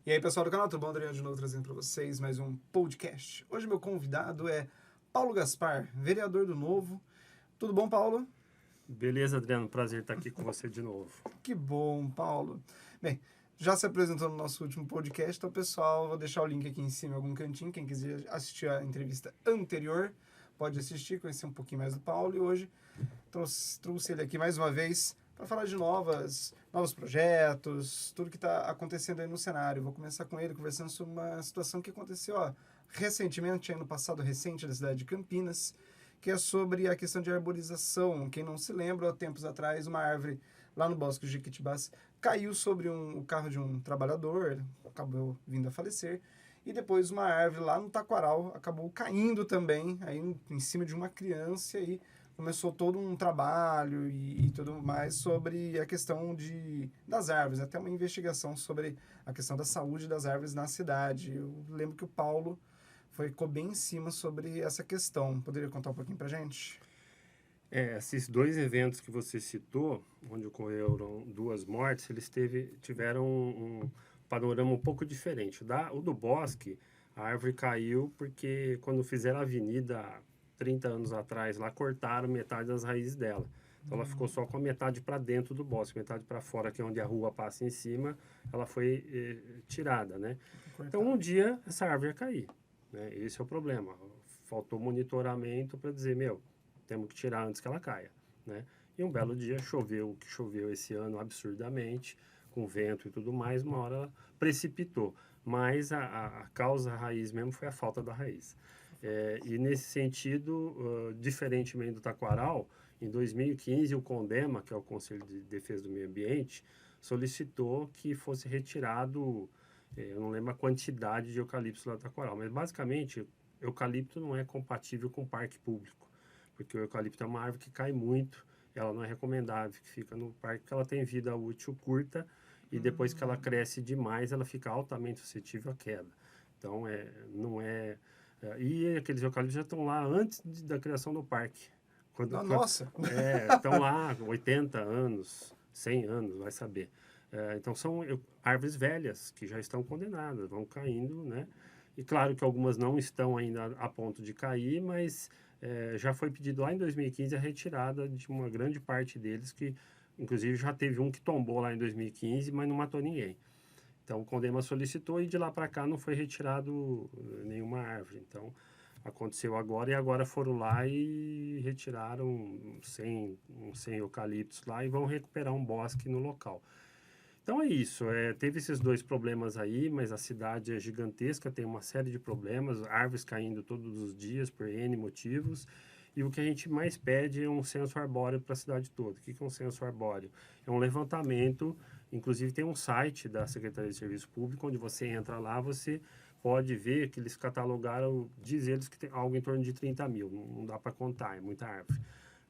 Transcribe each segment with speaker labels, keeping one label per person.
Speaker 1: E aí, pessoal do canal, tudo bom? Adriano de novo trazendo para vocês mais um podcast. Hoje meu convidado é Paulo Gaspar, vereador do Novo. Tudo bom, Paulo?
Speaker 2: Beleza, Adriano, prazer estar aqui com você de novo.
Speaker 1: Que bom, Paulo. Bem, já se apresentou no nosso último podcast, então, pessoal, vou deixar o link aqui em cima em algum cantinho. Quem quiser assistir a entrevista anterior, pode assistir, conhecer um pouquinho mais do Paulo. E hoje trouxe ele aqui mais uma vez para falar de novos projetos, tudo que está acontecendo aí no cenário. Vou começar com ele conversando sobre uma situação que aconteceu recentemente, aí no passado recente, da cidade de Campinas, que é sobre a questão de arborização. Quem não se lembra, há tempos atrás, uma árvore lá no Bosque de Jequitibás caiu sobre o carro de um trabalhador, acabou vindo a falecer. E depois uma árvore lá no Taquaral acabou caindo também, aí em cima de uma criança, e começou todo um trabalho e tudo mais sobre a questão das árvores, até uma investigação sobre a questão da saúde das árvores na cidade. Eu lembro que o Paulo ficou bem em cima sobre essa questão. Poderia contar um pouquinho pra gente?
Speaker 2: Esses dois eventos que você citou, onde ocorreram duas mortes, eles tiveram um panorama um pouco diferente. O do Bosque, a árvore caiu porque quando fizeram a avenida 30 anos atrás, lá cortaram metade das raízes dela. Então ela ficou só com a metade para dentro do bosque, metade para fora, que é onde a rua passa em cima, ela foi tirada, né? Então um dia essa árvore ia cair, né? Esse é o problema. Faltou monitoramento para dizer, temos que tirar antes que ela caia, né? E um belo dia choveu, o que choveu esse ano absurdamente, com vento e tudo mais, uma hora precipitou. Mas a causa raiz mesmo foi a falta da raiz. E nesse sentido, diferentemente do Taquaral, em 2015 o CONDEMA, que é o Conselho de Defesa do Meio Ambiente, solicitou que fosse retirado, eu não lembro a quantidade de eucalipto lá do Taquaral, mas basicamente eucalipto não é compatível com parque público, porque o eucalipto é uma árvore que cai muito, ela não é recomendável que fica no parque, porque ela tem vida útil curta e depois que ela cresce demais, ela fica altamente suscetível à queda. Então, e aqueles eucaliptos já estão lá antes da criação do parque.
Speaker 1: Nossa!
Speaker 2: Estão lá 80 anos, 100 anos, vai saber. Então, são árvores velhas que já estão condenadas, vão caindo, né? E claro que algumas não estão ainda a ponto de cair, mas já foi pedido lá em 2015 a retirada de uma grande parte deles, que inclusive já teve um que tombou lá em 2015, mas não matou ninguém. Então o CONDEMA solicitou e de lá para cá não foi retirado nenhuma árvore. Então aconteceu agora, e agora foram lá e retiraram 100 eucaliptos lá e vão recuperar um bosque no local. Então é isso, teve esses dois problemas aí, mas a cidade é gigantesca, tem uma série de problemas, árvores caindo todos os dias por N motivos, e o que a gente mais pede é um censo arbóreo para a cidade toda. O que é um censo arbóreo? É um levantamento, inclusive tem um site da Secretaria de Serviço Público, onde você entra lá, você pode ver que eles catalogaram, diz eles que tem algo em torno de 30 mil, não dá para contar, é muita árvore.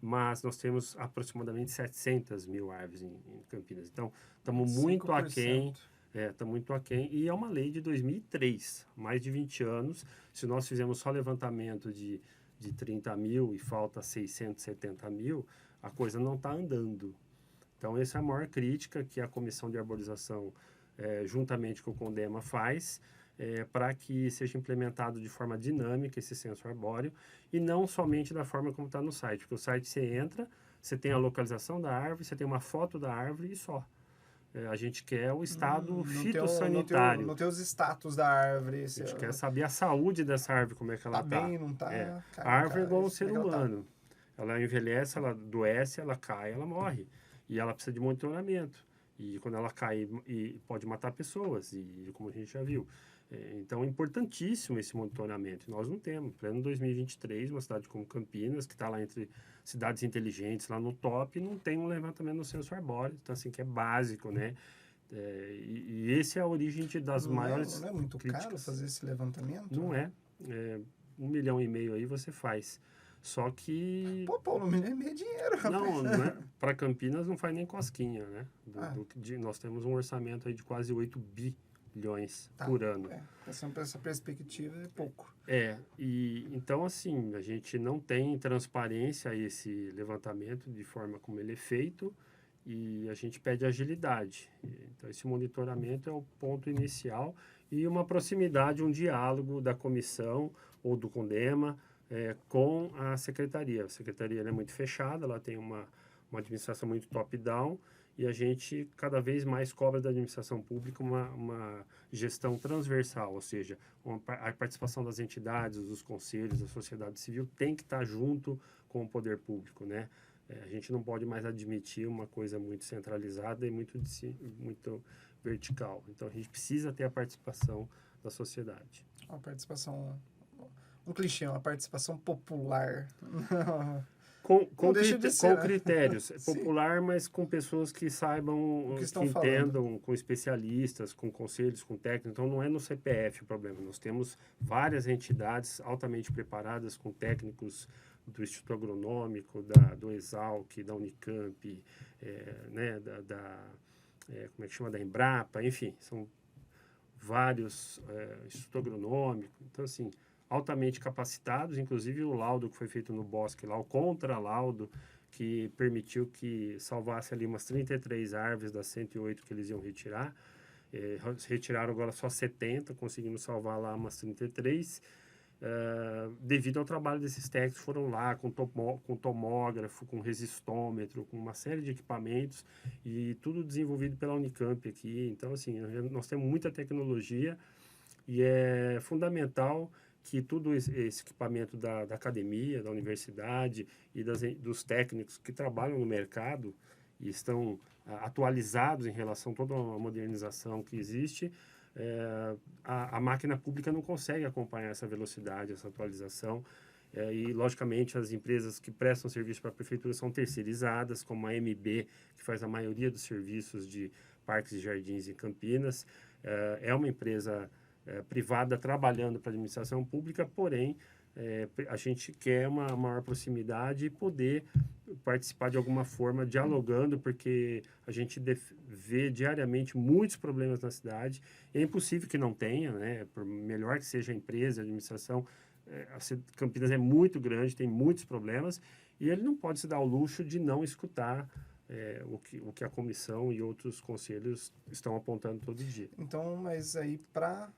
Speaker 2: Mas nós temos aproximadamente 700 mil árvores em Campinas. Então, estamos muito aquém. Estamos muito aquém. E é uma lei de 2003, mais de 20 anos. Se nós fizermos só levantamento de 30 mil e falta 670 mil, a coisa não está andando. Então, essa é a maior crítica que a Comissão de Arborização, juntamente com o CONDEMA, faz, para que seja implementado de forma dinâmica esse censo arbóreo e não somente da forma como está no site, porque o site você entra, você tem a localização da árvore, você tem uma foto da árvore e só. A gente quer o estado fitossanitário.
Speaker 1: Não tem os status da árvore.
Speaker 2: A gente quer saber a saúde dessa árvore, como é que ela está.
Speaker 1: Tá bem, não tá?
Speaker 2: A árvore é igual um ser humano. Ela envelhece, ela adoece, ela cai, ela morre. E ela precisa de monitoramento. E quando ela cai, pode matar pessoas, e como a gente já viu. Então é importantíssimo esse monitoramento. Nós não temos. Pleno 2023, uma cidade como Campinas, que está lá entre cidades inteligentes, lá no top, não tem um levantamento no censo arbóreo. Então, assim, que é básico, né? E essa é a origem das maiores.
Speaker 1: Não é muito
Speaker 2: críticas.
Speaker 1: Caro fazer esse levantamento?
Speaker 2: Não é. 1,5 milhão aí você faz. Só que...
Speaker 1: Pô, Paulo, 1,5 milhão é dinheiro, rapaz.
Speaker 2: Não é. Para Campinas não faz nem cosquinha, né? Nós temos um orçamento aí de quase 8 bilhões por ano.
Speaker 1: Essa perspectiva é pouco.
Speaker 2: Então, assim, a gente não tem transparência a esse levantamento de forma como ele é feito e a gente pede agilidade. Então, esse monitoramento é o ponto inicial e uma proximidade, um diálogo da comissão ou do CONDEMA com a secretaria. A secretaria ela é muito fechada, ela tem uma administração muito top-down e a gente cada vez mais cobra da administração pública uma gestão transversal, ou seja, a participação das entidades, dos conselhos, da sociedade civil tem que estar junto com o poder público, né? A gente não pode mais admitir uma coisa muito centralizada e muito vertical. Então, a gente precisa ter a participação da sociedade.
Speaker 1: Uma participação, um clichê, uma participação popular.
Speaker 2: Com
Speaker 1: Né?
Speaker 2: critérios. Popular, mas com pessoas que saibam, que entendam, com especialistas, com conselhos, com técnicos. Então, não é no CPF o problema. Nós temos várias entidades altamente preparadas, com técnicos do Instituto Agronômico, do Exalc, da Unicamp, né, como é que chama, da Embrapa, enfim, são vários Instituto Agronômico. Então, assim, altamente capacitados, inclusive o laudo que foi feito no Bosque, lá, o contra-laudo, que permitiu que salvasse ali umas 33 árvores das 108 que eles iam retirar. Retiraram agora só 70, conseguimos salvar lá umas 33, devido ao trabalho desses técnicos, foram lá com tomógrafo, com resistômetro, com uma série de equipamentos e tudo desenvolvido pela Unicamp aqui. Então, assim, nós temos muita tecnologia e é fundamental que tudo esse equipamento da academia, da universidade e dos técnicos que trabalham no mercado e estão atualizados em relação a toda a modernização que existe, a máquina pública não consegue acompanhar essa velocidade, essa atualização. E, logicamente, as empresas que prestam serviço para a prefeitura são terceirizadas, como a MB, que faz a maioria dos serviços de parques e jardins em Campinas. É uma empresa privada trabalhando para a administração pública, porém, a gente quer uma maior proximidade e poder participar de alguma forma, dialogando, porque a gente vê diariamente muitos problemas na cidade. É impossível que não tenha, né? Por melhor que seja a empresa, a administração, Campinas é muito grande, tem muitos problemas, e ele não pode se dar ao luxo de não escutar o que a comissão e outros conselhos estão apontando todo dia.
Speaker 1: Então, mas aí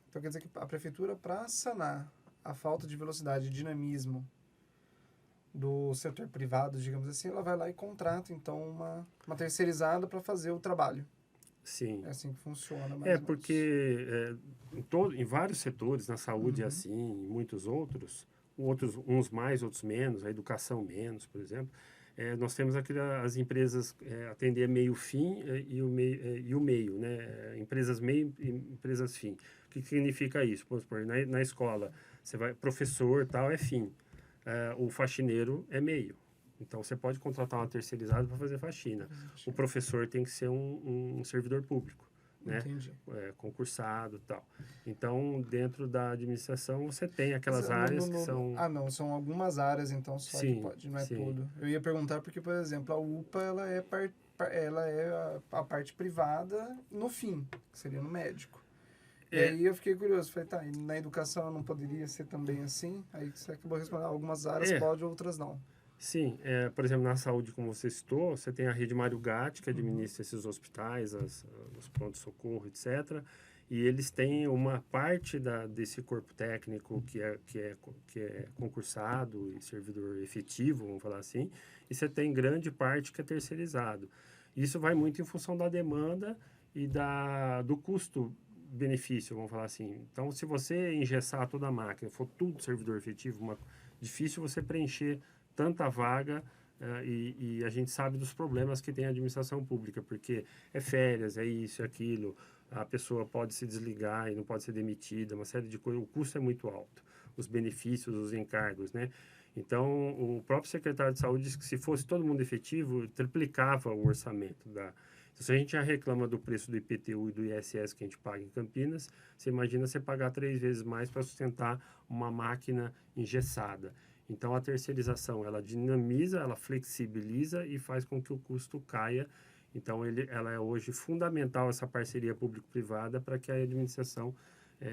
Speaker 1: então quer dizer que a prefeitura, para sanar a falta de velocidade e dinamismo do setor privado, digamos assim, ela vai lá e contrata, então, uma terceirizada para fazer o trabalho.
Speaker 2: Sim.
Speaker 1: É assim que funciona, mais
Speaker 2: porque em vários setores, na saúde é assim, em muitos outros, uns mais, outros menos, a educação menos, por exemplo. Nós temos as empresas atender meio-fim e o meio, né? Empresas meio e empresas fim. O que significa isso? Vamos supor, na escola, você vai, professor tal é fim, o faxineiro é meio. Então, você pode contratar uma terceirizada para fazer faxina. O professor tem que ser um servidor público, né?
Speaker 1: Entendi.
Speaker 2: Concursado e tal. Então, dentro da administração, você tem aquelas áreas que são...
Speaker 1: Ah, não, são algumas áreas, então, só
Speaker 2: sim,
Speaker 1: que pode, não é
Speaker 2: sim.
Speaker 1: tudo. Eu ia perguntar porque, por exemplo, a UPA, ela é a parte privada no fim, que seria no médico. E aí eu fiquei curioso, falei, tá, e na educação não poderia ser também assim? Aí você acabou respondendo, algumas áreas pode, outras não.
Speaker 2: Sim, por exemplo, na saúde, como você citou, você tem a rede Mário Gatti, que administra esses hospitais, os pronto-socorro, etc. E eles têm uma parte desse corpo técnico que é concursado e servidor efetivo, vamos falar assim, e você tem grande parte que é terceirizado. Isso vai muito em função da demanda e do custo-benefício, vamos falar assim. Então, se você engessar toda a máquina, for tudo servidor efetivo, difícil você preencher tanta vaga e a gente sabe dos problemas que tem a administração pública, porque é férias, é isso, é aquilo, a pessoa pode se desligar e não pode ser demitida, uma série de coisas, o custo é muito alto, os benefícios, os encargos, né? Então, o próprio secretário de saúde disse que se fosse todo mundo efetivo, triplicava o orçamento se a gente já reclama do preço do IPTU e do ISS que a gente paga em Campinas, você imagina você pagar 3 vezes mais para sustentar uma máquina engessada. Então, a terceirização, ela dinamiza, ela flexibiliza e faz com que o custo caia. Então, ela é hoje fundamental, essa parceria público-privada, para que a administração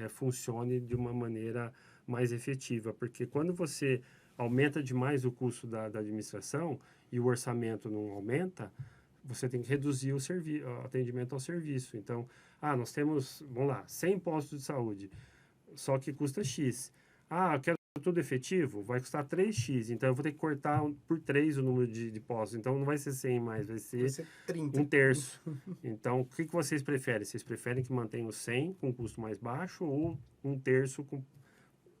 Speaker 2: funcione de uma maneira mais efetiva. Porque quando você aumenta demais o custo da administração e o orçamento não aumenta, você tem que reduzir o atendimento ao serviço. Então, nós temos, vamos lá, 100 postos de saúde, só que custa X. Eu quero tudo efetivo, vai custar 3x, então eu vou ter que cortar por 3 o número de postos. Então, não vai ser 100 mais, vai ser
Speaker 1: 30.
Speaker 2: um terço. Então, o que vocês preferem? Vocês preferem que mantenha o 100 com custo mais baixo ou um terço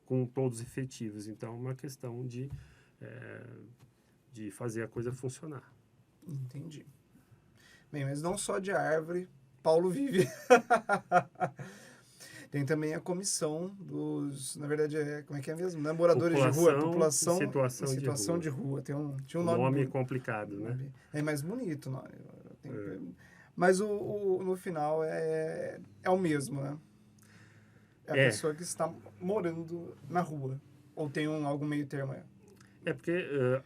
Speaker 2: com todos efetivos? Então, é uma questão de fazer a coisa funcionar.
Speaker 1: Entendi. Bem, mas não só de árvore, Paulo vive. Tem também a comissão dos, na verdade, como é que é mesmo? Moradores de rua, população
Speaker 2: em situação
Speaker 1: de rua. Tinha um
Speaker 2: nome complicado, né?
Speaker 1: É mais bonito o nome. Mas no final é o mesmo, né? É a pessoa que está morando na rua. Ou tem algum meio termo aí?
Speaker 2: É porque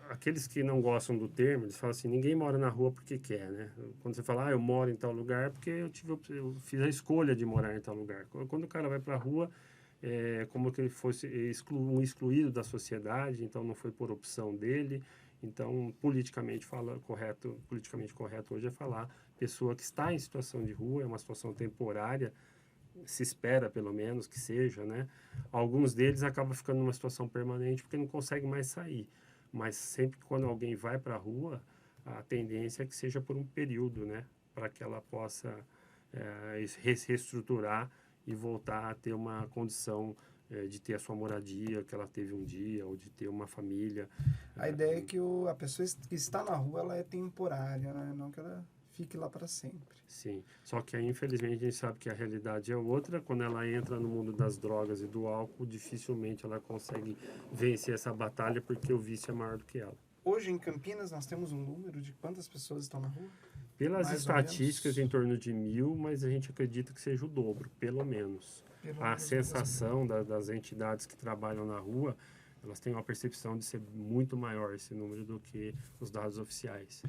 Speaker 2: aqueles que não gostam do termo, eles falam assim, ninguém mora na rua porque quer, né? Quando você fala, eu moro em tal lugar porque eu fiz a escolha de morar em tal lugar. Quando o cara vai para a rua, é como que ele fosse um excluído da sociedade, então não foi por opção dele. Então, politicamente correto hoje é falar pessoa que está em situação de rua, é uma situação temporária, se espera pelo menos que seja, né? Alguns deles acabam ficando numa situação permanente porque não conseguem mais sair. Mas sempre que quando alguém vai para a rua, a tendência é que seja por um período, né? Para que ela possa reestruturar e voltar a ter uma condição de ter a sua moradia que ela teve um dia, ou de ter uma família.
Speaker 1: A ideia é que a pessoa que está na rua, ela é temporária, né? Não que ela fique lá para sempre.
Speaker 2: Sim, só que aí, infelizmente, a gente sabe que a realidade é outra. Quando ela entra no mundo das drogas e do álcool, dificilmente ela consegue vencer essa batalha, porque o vício é maior do que ela.
Speaker 1: Hoje, em Campinas, nós temos um número de quantas pessoas estão na rua?
Speaker 2: Pelas estatísticas, em torno de 1.000, mas a gente acredita que seja o dobro, pelo menos. A sensação das entidades que trabalham na rua, elas têm uma percepção de ser muito maior esse número do que os dados oficiais.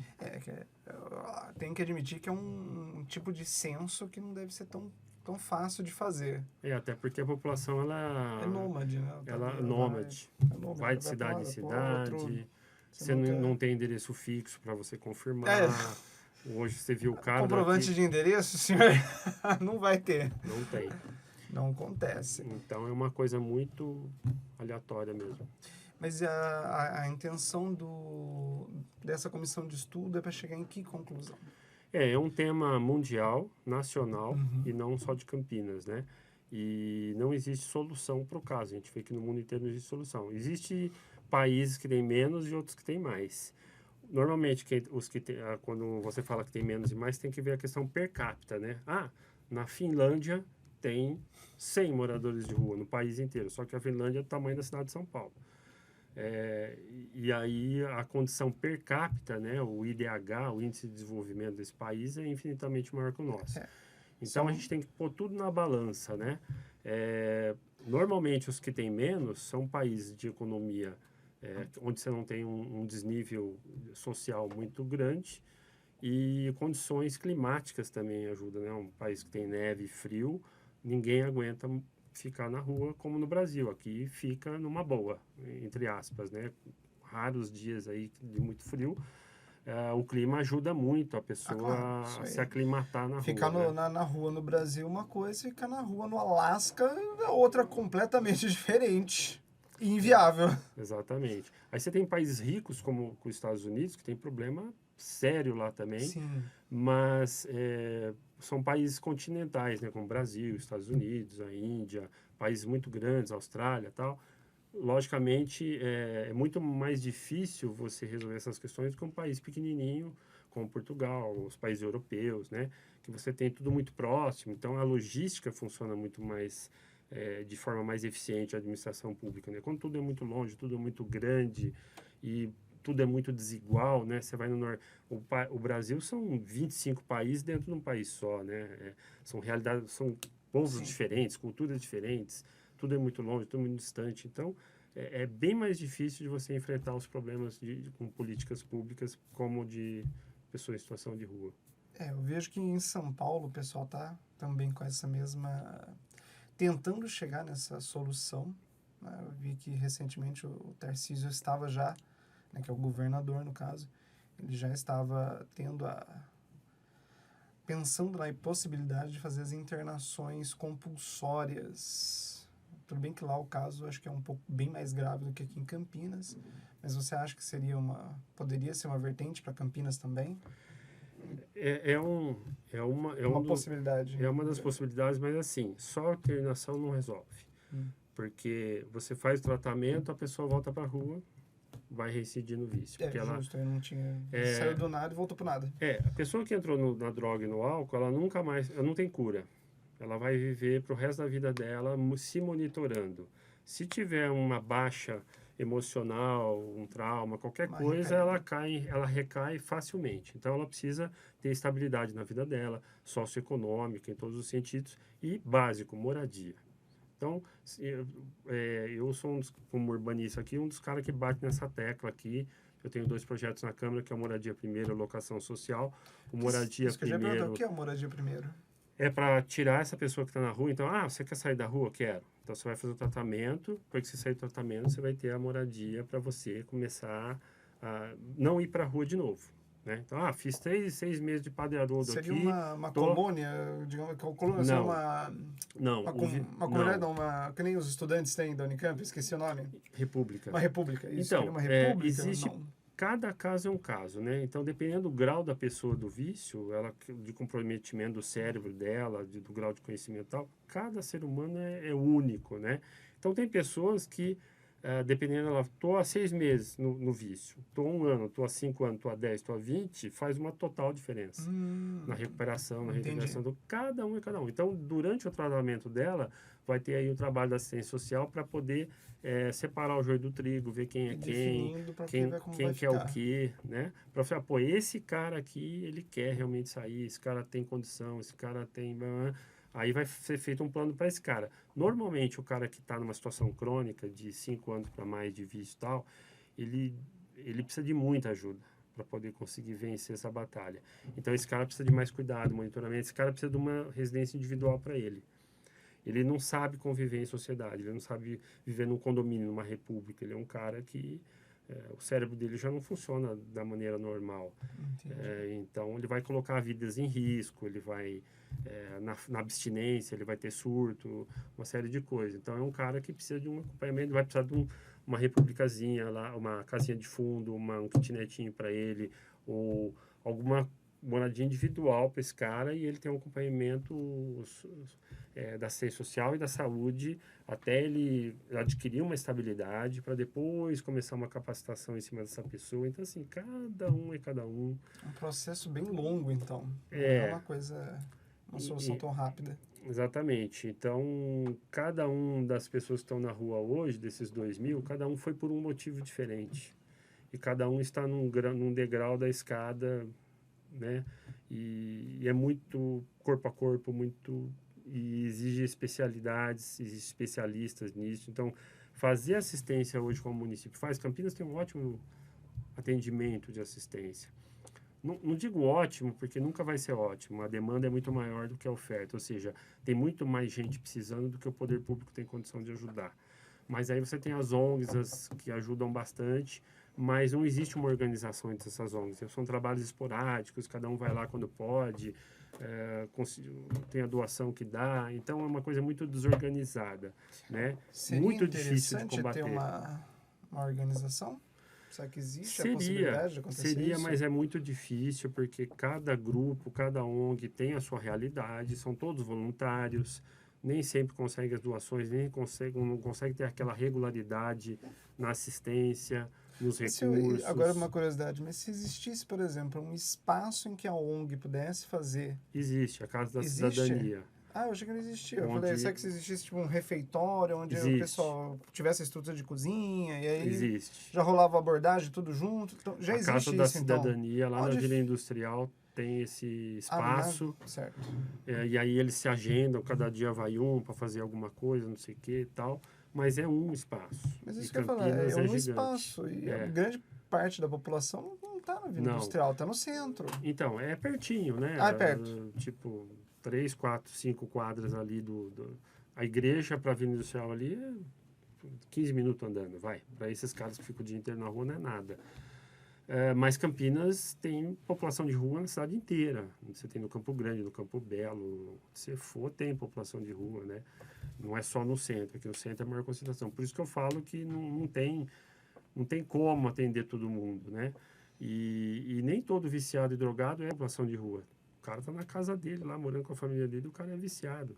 Speaker 1: Tem que admitir que é um tipo de censo que não deve ser tão fácil de fazer.
Speaker 2: Até porque a população, ela...
Speaker 1: É nômade, né?
Speaker 2: Ela é nômade. Vai de cidade em cidade. Você não tem endereço fixo para você confirmar. Hoje você viu o cara...
Speaker 1: Comprovante de endereço, senhor? Não vai ter.
Speaker 2: Não tem.
Speaker 1: Não acontece.
Speaker 2: Então, é uma coisa muito aleatória mesmo.
Speaker 1: Mas a intenção dessa comissão de estudo é para chegar em que conclusão?
Speaker 2: É um tema mundial, nacional, e não só de Campinas, né? E não existe solução para o caso. A gente vê que no mundo inteiro não existe solução. Existem países que têm menos e outros que têm mais. Normalmente, quando você fala que tem menos e mais, tem que ver a questão per capita, né? Na Finlândia tem 100 moradores de rua no país inteiro, só que a Finlândia é do tamanho da cidade de São Paulo. E aí a condição per capita, né, o IDH, o Índice de Desenvolvimento desse país, é infinitamente maior que o nosso. Então, a gente tem que pôr tudo na balança, né? Normalmente, os que têm menos são países de economia onde você não tem um desnível social muito grande, e condições climáticas também ajudam, né? Um país que tem neve e frio, ninguém aguenta ficar na rua como no Brasil. Aqui fica numa boa, entre aspas, né? Raros dias aí de muito frio. O clima ajuda muito a pessoa a se aclimatar na rua.
Speaker 1: Ficar na rua no Brasil uma coisa, ficar na rua no Alasca é outra completamente diferente. Inviável.
Speaker 2: Exatamente. Aí você tem países ricos como os Estados Unidos, que tem problema sério lá também.
Speaker 1: Sim.
Speaker 2: Mas são países continentais, né, como o Brasil, Estados Unidos, a Índia, países muito grandes, Austrália e tal. Logicamente, é muito mais difícil você resolver essas questões do que um país pequenininho, como Portugal, os países europeus, né, que você tem tudo muito próximo. Então, a logística funciona muito mais, de forma mais eficiente, a administração pública, né? Quando tudo é muito longe, tudo é muito grande e tudo é muito desigual, né? Você vai no norte, o Brasil são 25 países dentro de um país só, né? São realidades, são povos diferentes, culturas diferentes, tudo é muito longe, tudo é muito distante. Então, é bem mais difícil de você enfrentar os problemas com políticas públicas como de pessoas em situação de rua.
Speaker 1: Eu vejo que em São Paulo o pessoal está também com essa mesma... tentando chegar nessa solução, né? Eu vi que recentemente o Tarcísio estava já, né, que é o governador no caso, ele já estava tendo pensando na possibilidade de fazer as internações compulsórias. Tudo bem que lá o caso acho que é um pouco bem mais grave do que aqui em Campinas, mas você acha que poderia ser uma vertente para Campinas também?
Speaker 2: É
Speaker 1: Uma
Speaker 2: um
Speaker 1: possibilidade.
Speaker 2: é uma das possibilidades, mas assim, só a internação não resolve. Porque você faz o tratamento, a pessoa volta para a rua, vai reincidir no vício. Porque
Speaker 1: Justo, eu não tinha... Saiu do nada e voltou pro nada.
Speaker 2: a pessoa que entrou na droga e no álcool, ela não tem cura. Ela vai viver pro resto da vida dela se monitorando. Se tiver uma baixa emocional, um trauma, qualquer coisa, ela recai facilmente. Então, ela precisa ter estabilidade na vida dela, socioeconômica, em todos os sentidos, e básico, moradia. Então, eu sou, como urbanista aqui, um dos caras que bate nessa tecla aqui. Eu tenho 2 projetos na Câmara, que é o Moradia Primeiro e Locação Social. O Moradia Primeiro...
Speaker 1: O que é o Moradia Primeiro?
Speaker 2: É para tirar essa pessoa que está na rua. Então, você quer sair da rua? Quero. Então, você vai fazer o tratamento. Depois que você sair do tratamento, você vai ter a moradia para você começar a não ir para a rua de novo. Né? Então, fiz 6 meses de padre-haroldo aqui.
Speaker 1: Seria uma colônia, digamos, colônia seria uma comunidade, não, que nem os estudantes têm da Unicamp, esqueci o nome.
Speaker 2: República.
Speaker 1: Uma república, isso.
Speaker 2: Então,
Speaker 1: uma república,
Speaker 2: existe... Cada caso é um caso, né? Então, dependendo do grau da pessoa do vício, de comprometimento do cérebro dela, do grau de conhecimento e tal, cada ser humano é único, né? Então, tem pessoas que, dependendo, estou há 6 meses no vício, estou há 1 ano, estou há 5 anos, estou há 10, estou há 20, faz uma total diferença na recuperação, na reintegração do cada um. Então, durante o tratamento dela, vai ter aí o trabalho da assistência social para poder separar o joio do trigo, ver quem é quem quer o quê, né? Para falar, pô, esse cara aqui, ele quer realmente sair, esse cara tem condição, esse cara tem... Aí vai ser feito um plano para esse cara. Normalmente, o cara que está numa situação crônica, de 5 anos para mais de vício e tal, ele precisa de muita ajuda para poder conseguir vencer essa batalha. Então, esse cara precisa de mais cuidado, monitoramento, esse cara precisa de uma residência individual para ele. Ele não sabe conviver em sociedade, ele não sabe viver num condomínio, numa república. Ele é um cara que o cérebro dele já não funciona da maneira normal. Então, ele vai colocar vidas em risco, ele vai, na abstinência, ele vai ter surto, uma série de coisas. Então, é um cara que precisa de um acompanhamento, vai precisar de uma republicazinha lá, uma casinha de fundo, um kitnetinho para ele, ou alguma moradia individual para esse cara, e ele tem um acompanhamento da assistência social e da saúde até ele adquirir uma estabilidade para depois começar uma capacitação em cima dessa pessoa. Então, assim, cada um é cada um.
Speaker 1: Um processo bem longo, então. Não é uma solução tão rápida.
Speaker 2: Exatamente. Então, cada um das pessoas que estão na rua hoje, desses 2.000, cada um foi por um motivo diferente. E cada um está num degrau da escada, né? E é muito corpo a corpo, e exige especialidades, exige especialistas nisso. Então, fazer assistência hoje como o município faz, Campinas tem um ótimo atendimento de assistência. Não digo ótimo, porque nunca vai ser ótimo. A demanda é muito maior do que a oferta, ou seja, tem muito mais gente precisando do que o poder público tem condição de ajudar. Mas aí você tem as ONGs que ajudam bastante, mas não existe uma organização entre essas ONGs. São trabalhos esporádicos, cada um vai lá quando pode, tem a doação que dá, então é uma coisa muito desorganizada, né?
Speaker 1: Seria
Speaker 2: muito difícil de combater.
Speaker 1: Ter uma organização? Será que existe a possibilidade de acontecer
Speaker 2: Seria,
Speaker 1: isso?
Speaker 2: mas é muito difícil, porque cada grupo, cada ONG tem a sua realidade, são todos voluntários, nem sempre consegue as doações, não consegue ter aquela regularidade na assistência, nos recursos.
Speaker 1: Agora, uma curiosidade, mas se existisse, por exemplo, um espaço em que a ONG pudesse fazer...
Speaker 2: Existe, a Casa da Cidadania.
Speaker 1: Eu achei que não existia. Eu falei, será que se existisse tipo, um refeitório onde o pessoal tivesse a estrutura de cozinha e aí já rolava a abordagem tudo junto? Então, já existe isso,
Speaker 2: A Casa da Cidadania, lá na Vila Industrial, tem esse espaço.
Speaker 1: Certo.
Speaker 2: E aí eles se agendam, cada dia vai para fazer alguma coisa, não sei o que e tal. Mas é um espaço.
Speaker 1: Mas isso que eu ia falar, é um espaço. E a grande parte da população não está na Vila Industrial, está no centro.
Speaker 2: Então, é pertinho, né?
Speaker 1: É perto.
Speaker 2: Tipo, 3, 4, 5 quadras ali a igreja para a Vila Industrial ali é 15 minutos andando, vai. Para esses caras que ficam o dia inteiro na rua não é nada. Mas Campinas tem população de rua na cidade inteira. Você tem no Campo Grande, no Campo Belo, se você for, tem população de rua, né? Não é só no centro, aqui no centro é a maior concentração. Por isso que eu falo que não tem como atender todo mundo, né? E nem todo viciado e drogado é população de rua. O cara tá na casa dele, lá morando com a família dele, o cara é viciado.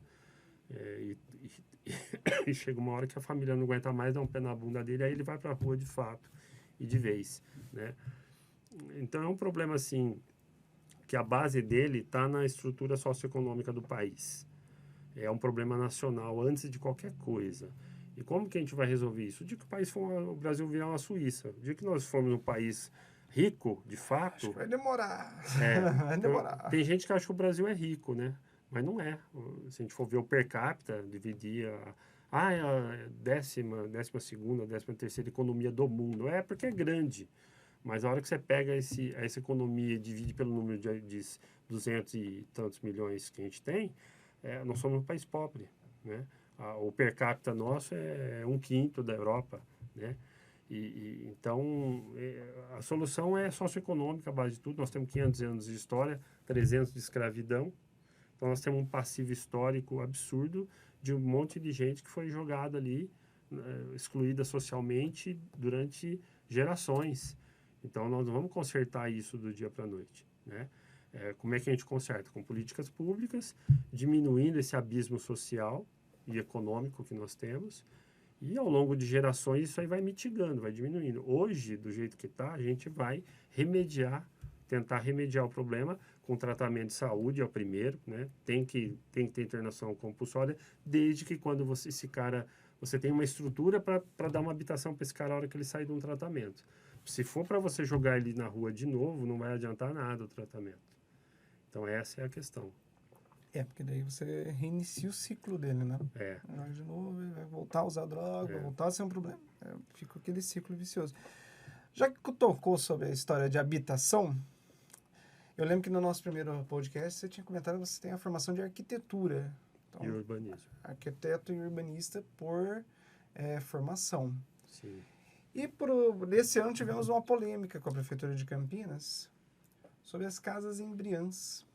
Speaker 2: E chega uma hora que a família não aguenta mais, dá um pé na bunda dele, aí ele vai para a rua de fato e de vez, né? Então é um problema assim que a base dele está na estrutura socioeconômica do país. É um problema nacional antes de qualquer coisa. E como que a gente vai resolver isso? O dia que o Brasil virar uma Suíça, o dia que nós formos um país rico, de fato...
Speaker 1: Acho que vai demorar.
Speaker 2: Vai demorar. Tem gente que acha que o Brasil é rico, né? Mas não é. Se a gente for ver o per capita, dividir é a décima segunda, 13ª economia do mundo. É porque é grande. Mas a hora que você pega essa economia e divide pelo número de 200 e tantos milhões que a gente tem, nós somos um país pobre, né? O per capita nosso é 1/5 da Europa, né? Então, a solução é socioeconômica, a base de tudo. Nós temos 500 anos de história, 300 de escravidão. Então, nós temos um passivo histórico absurdo de um monte de gente que foi jogada ali, excluída socialmente durante gerações. Então, nós não vamos consertar isso do dia para a noite, né? Como é que a gente conserta? Com políticas públicas, diminuindo esse abismo social e econômico que nós temos, e ao longo de gerações isso aí vai mitigando, vai diminuindo. Hoje, do jeito que está, a gente vai tentar remediar o problema com tratamento de saúde, é o primeiro, né? Tem que ter internação compulsória, desde que quando você tem uma estrutura para dar uma habitação para esse cara na hora que ele sair de um tratamento. Se for para você jogar ele na rua de novo, não vai adiantar nada o tratamento. Então, essa é a questão.
Speaker 1: Porque daí você reinicia o ciclo dele, né? Vai de novo, ele vai voltar a usar droga, vai voltar a ser um problema. Fica aquele ciclo vicioso. Já que tocou sobre a história de habitação, eu lembro que no nosso primeiro podcast você tinha comentado que você tem a formação de arquitetura. Então,
Speaker 2: e urbanismo.
Speaker 1: Arquiteto e urbanista por formação.
Speaker 2: Sim.
Speaker 1: E nesse ano tivemos uma polêmica com a Prefeitura de Campinas sobre as casas embriãs.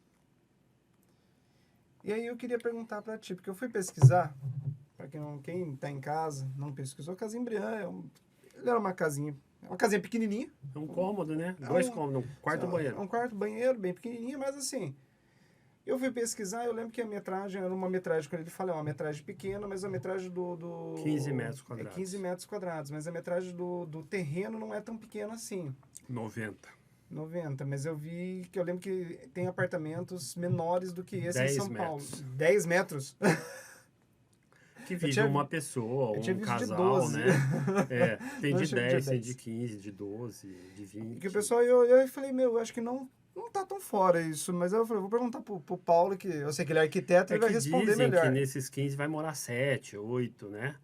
Speaker 1: E aí eu queria perguntar para ti, porque eu fui pesquisar, para quem está em casa, não pesquisou, casa embriã, era uma casinha pequenininha.
Speaker 2: É um cômodo, né? 2 cômodos, um quarto e banheiro.
Speaker 1: Um quarto banheiro, bem pequenininho, mas assim, eu fui pesquisar, eu lembro que a metragem era uma metragem, quando ele fala, é uma metragem pequena, mas a metragem do
Speaker 2: 15 metros quadrados.
Speaker 1: 15 metros quadrados, mas a metragem do terreno não é tão pequena assim.
Speaker 2: 90,
Speaker 1: mas eu lembro que tem apartamentos menores do que esse em São Paulo. 10 metros?
Speaker 2: Que vive uma pessoa, um casal, né? Tem de 10, tem de 15, de 12, de 20.
Speaker 1: Que o pessoal, eu falei, eu acho que não tá tão fora isso, mas eu falei, vou perguntar pro Paulo, que eu sei que ele é arquiteto, ele vai responder melhor.
Speaker 2: Que nesses 15 vai morar 7, 8, né?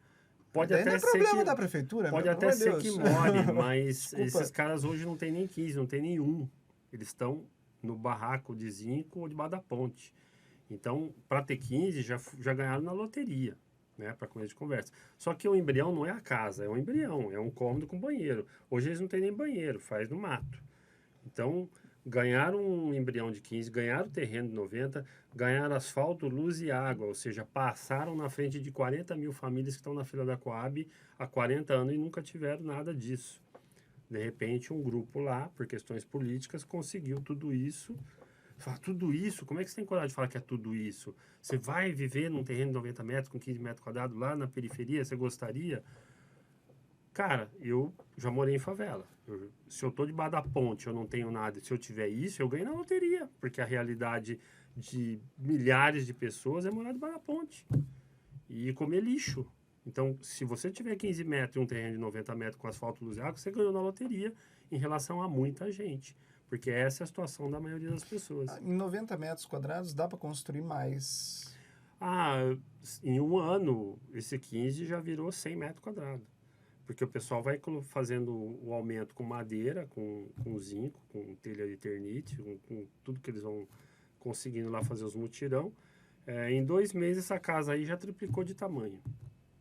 Speaker 2: Pode
Speaker 1: daí
Speaker 2: até
Speaker 1: não é
Speaker 2: ser
Speaker 1: problema da prefeitura,
Speaker 2: pode até ser que more, mas esses caras hoje não tem nem 15, não tem nenhum. Eles estão no barraco de zinco ou debaixo da ponte. Então, para ter 15, já ganharam na loteria, né? Para começo de conversa. Só que o embrião não é a casa, é um embrião, é um cômodo com banheiro. Hoje eles não têm nem banheiro, faz no mato. Então, ganharam um embrião de 15, ganharam o terreno de 90, ganharam asfalto, luz e água, ou seja, passaram na frente de 40 mil famílias que estão na fila da Coab há 40 anos e nunca tiveram nada disso. De repente, um grupo lá, por questões políticas, conseguiu tudo isso. Fala, tudo isso? Como é que você tem coragem de falar que é tudo isso? Você vai viver num terreno de 90 metros com 15 metros quadrados lá na periferia? Você gostaria? Cara, eu já morei em favela. Se eu tô debaixo da ponte, eu não tenho nada. Se eu tiver isso, eu ganho na loteria. Porque a realidade de milhares de pessoas é morar debaixo da ponte. E comer lixo. Então, se você tiver 15 metros e um terreno de 90 metros com asfalto, luz e água, você ganhou na loteria em relação a muita gente. Porque essa é a situação da maioria das pessoas.
Speaker 1: Em 90 metros quadrados dá para construir mais?
Speaker 2: Em um ano, esse 15 já virou 100 metros quadrados. Porque o pessoal vai fazendo o aumento com madeira, com zinco, com telha de eternite, com tudo que eles vão conseguindo lá fazer os mutirão. Em 2 meses, essa casa aí já triplicou de tamanho.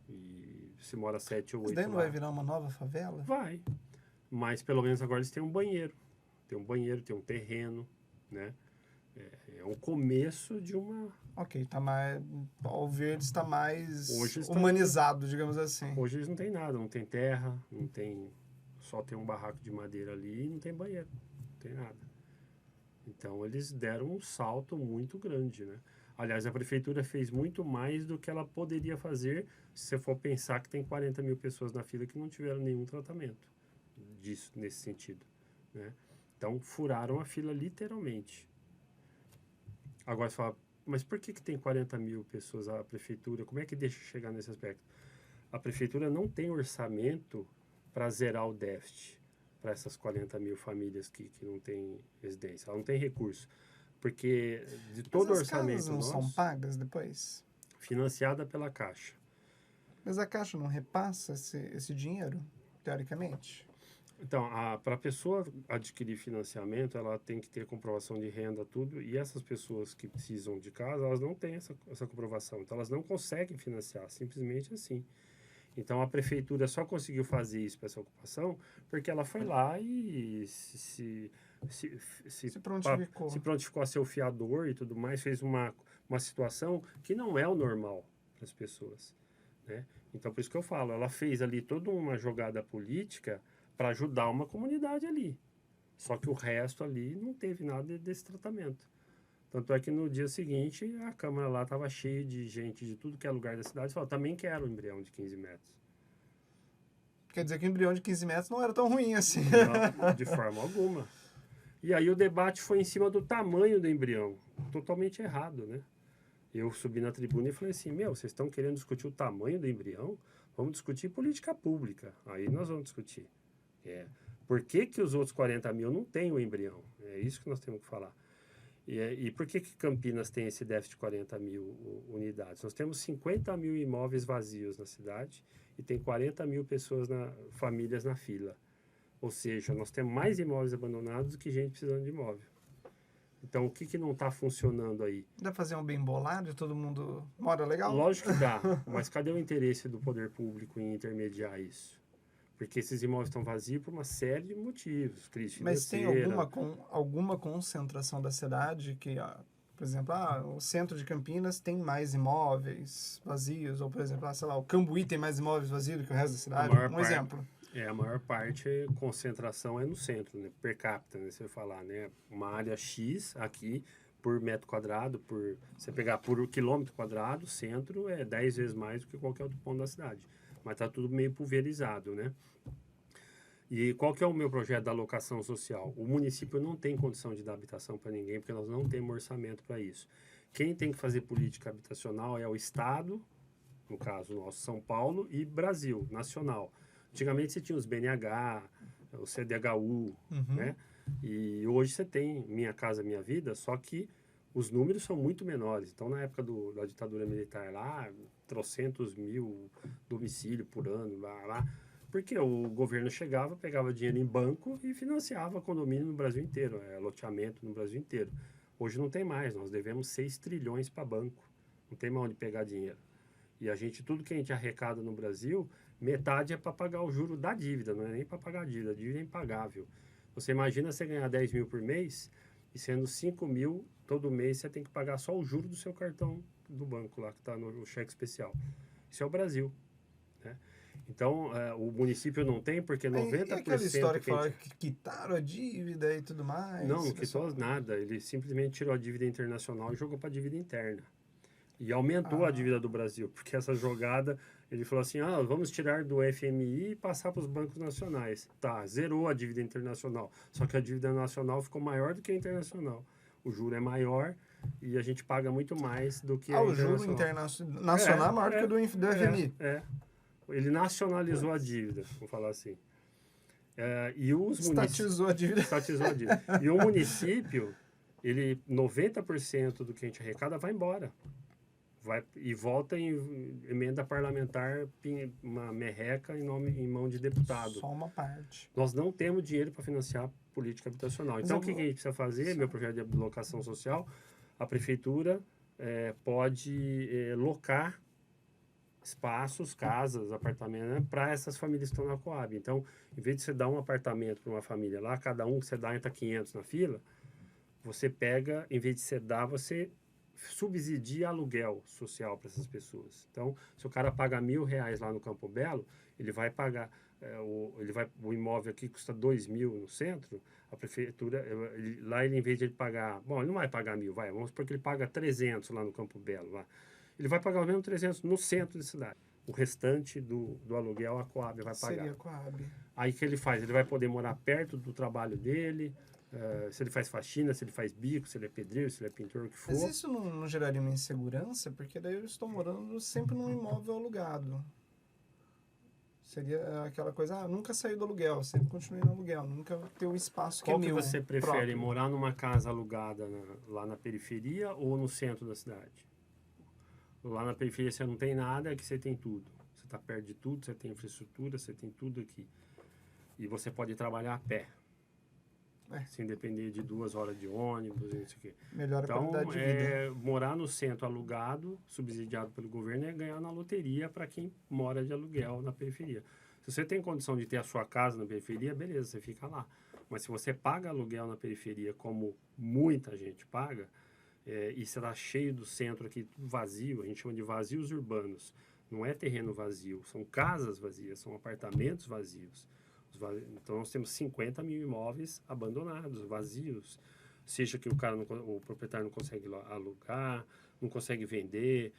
Speaker 2: E se mora 7 ou 8
Speaker 1: Mas daí não
Speaker 2: lá.
Speaker 1: vai virar uma nova favela?
Speaker 2: Vai. mas pelo menos agora eles têm um banheiro. Tem um banheiro, tem um terreno, né? É um começo de uma...
Speaker 1: Ok, tá mais... O verde está mais
Speaker 2: Hoje está-
Speaker 1: humanizado, digamos assim.
Speaker 2: Hoje eles não têm nada, não tem terra, não tem... Só tem um barraco de madeira ali e não tem banheiro, não tem nada. Então eles deram um salto muito grande, né? Aliás, a prefeitura fez muito mais do que ela poderia fazer se você for pensar que tem 40 mil pessoas na fila que não tiveram nenhum tratamento disso, nesse sentido, né? Então, furaram a fila literalmente. Agora você fala, mas por que tem 40 mil pessoas a prefeitura? Como é que deixa chegar nesse aspecto? A prefeitura não tem orçamento para zerar o déficit para essas 40 mil famílias que não têm residência. Ela não tem recurso. Porque de todo o
Speaker 1: Mas as
Speaker 2: orçamento
Speaker 1: casas não são
Speaker 2: nosso,
Speaker 1: pagas depois?
Speaker 2: financiada pela Caixa.
Speaker 1: Mas a Caixa não repassa esse dinheiro, teoricamente?
Speaker 2: Então, para a pessoa adquirir financiamento, ela tem que ter comprovação de renda, tudo, e essas pessoas que precisam de casa, elas não têm essa comprovação, então elas não conseguem financiar, simplesmente assim. Então, a prefeitura só conseguiu fazer isso para essa ocupação porque ela foi lá e
Speaker 1: Se prontificou.
Speaker 2: se prontificou a ser o fiador e tudo mais, fez uma situação que não é o normal para as pessoas, né? Então, por isso que eu falo, ela fez ali toda uma jogada política para ajudar uma comunidade ali. Só que o resto ali não teve nada desse tratamento. Tanto é que no dia seguinte, a Câmara lá estava cheia de gente de tudo que é lugar da cidade. Falou, também quero um embrião de 15 metros.
Speaker 1: Quer dizer que o embrião de 15 metros não era tão ruim assim.
Speaker 2: Não, de forma alguma. E aí o debate foi em cima do tamanho do embrião. Totalmente errado, né? Eu subi na tribuna e falei assim, vocês estão querendo discutir o tamanho do embrião? Vamos discutir política pública. Aí nós vamos discutir. Por que os outros 40 mil não têm o embrião? É isso que nós temos que falar. E por que Campinas tem esse déficit de 40 mil unidades? Nós temos 50 mil imóveis vazios na cidade e tem 40 mil pessoas, famílias na fila. Ou seja, nós temos mais imóveis abandonados do que gente precisando de imóvel. Então, o que não está funcionando aí?
Speaker 1: Dá pra fazer um bem bolado e todo mundo mora legal?
Speaker 2: Lógico que dá, mas cadê o interesse do poder público em intermediar isso? Porque esses imóveis estão vazios por uma série de motivos, crise
Speaker 1: Mas tem
Speaker 2: financeira.
Speaker 1: alguma concentração da cidade que, por exemplo, o centro de Campinas tem mais imóveis vazios, ou, por exemplo, sei lá, o Cambuí tem mais imóveis vazios do que o resto da cidade? Exemplo.
Speaker 2: A maior parte, concentração é no centro, né? Per capita, né? Você falar, né? Uma área X aqui por metro quadrado, você pegar por quilômetro quadrado, o centro é 10 vezes mais do que qualquer outro ponto da cidade. Mas está tudo meio pulverizado, né? E qual que é o meu projeto da alocação social? O município não tem condição de dar habitação para ninguém, porque nós não temos orçamento para isso. Quem tem que fazer política habitacional é o Estado, no caso nosso, São Paulo, e Brasil, nacional. Antigamente você tinha os BNH, o CDHU, né? E hoje você tem Minha Casa Minha Vida, só que os números são muito menores. Então, na época da ditadura militar lá, trocentos mil domicílio por ano, lá, porque o governo chegava, pegava dinheiro em banco e financiava condomínio no Brasil inteiro, loteamento no Brasil inteiro. Hoje não tem mais, nós devemos 6 trilhões para banco, não tem mais onde pegar dinheiro. E tudo que a gente arrecada no Brasil, metade é para pagar o juro da dívida, não é nem para pagar a dívida é impagável. Você imagina você ganhar 10 mil por mês e sendo 5 mil todo mês você tem que pagar só o juro do seu cartão do banco lá, que está no cheque especial. Isso é o Brasil, né? Então, o município não tem, porque 90%...
Speaker 1: E aquela história que fala que quitaram a dívida e tudo mais?
Speaker 2: Não quitou nada. Ele simplesmente tirou a dívida internacional e jogou para a dívida interna. E aumentou a dívida do Brasil, porque essa jogada, ele falou assim, vamos tirar do FMI e passar para os bancos nacionais. Tá, zerou a dívida internacional. Só que a dívida nacional ficou maior do que a internacional. O juro é maior e a gente paga muito mais do que a internacional.
Speaker 1: O juro internacional é maior do que o do FMI.
Speaker 2: Ele nacionalizou a dívida, vamos falar assim.
Speaker 1: Estatizou a dívida.
Speaker 2: Estatizou a dívida. E o município, 90% do que a gente arrecada vai embora. E volta em emenda parlamentar, uma merreca em mão de deputado.
Speaker 1: Só uma parte.
Speaker 2: Nós não temos dinheiro para financiar política habitacional. Então, o que a gente precisa fazer? Meu projeto de locação social, a prefeitura pode locar espaços, casas, apartamentos, né, para essas famílias que estão na Coab. Então, em vez de você dar um apartamento para uma família lá, cada um que você dá entra 500 na fila, você pega, em vez de você dar, você subsidia aluguel social para essas pessoas. Então, se o cara paga R$ 1.000 lá no Campo Belo, ele vai pagar, o imóvel aqui custa 2.000 no centro, a prefeitura, lá ele, em vez de ele pagar, bom, ele não vai pagar 1.000, vamos supor que ele paga 300 lá no Campo Belo, lá. Ele vai pagar o mesmo 300 no centro da cidade. O restante do aluguel a Coab vai pagar.
Speaker 1: Seria a Coab.
Speaker 2: Aí o que ele faz? Ele vai poder morar perto do trabalho dele, se ele faz faxina, se ele faz bico, se ele é pedreiro, se ele é pintor, o que for.
Speaker 1: Mas isso não geraria uma insegurança? Porque daí eu estou morando sempre num imóvel alugado. Seria aquela coisa, nunca saí do aluguel, sempre continuei no aluguel, nunca ter um espaço que
Speaker 2: Qual
Speaker 1: é
Speaker 2: que
Speaker 1: meu.
Speaker 2: você prefere,
Speaker 1: próprio.
Speaker 2: morar numa casa alugada lá na periferia ou no centro da cidade? Lá na periferia você não tem nada, aqui você tem tudo. Você está perto de tudo, você tem infraestrutura, você tem tudo aqui. E você pode trabalhar a pé. Sem depender de 2 horas de ônibus, não sei o quê.
Speaker 1: Melhora a
Speaker 2: Então,
Speaker 1: qualidade de vida.
Speaker 2: morar no centro alugado, subsidiado pelo governo, é ganhar na loteria para quem mora de aluguel na periferia. Se você tem condição de ter a sua casa na periferia, beleza, você fica lá. Mas se você paga aluguel na periferia, como muita gente paga, e você está cheio do centro aqui, tudo vazio, a gente chama de vazios urbanos. Não é terreno vazio, são casas vazias, são apartamentos vazios. Então, nós temos 50 mil imóveis abandonados, vazios. Seja que o proprietário não consegue alugar, não consegue vender,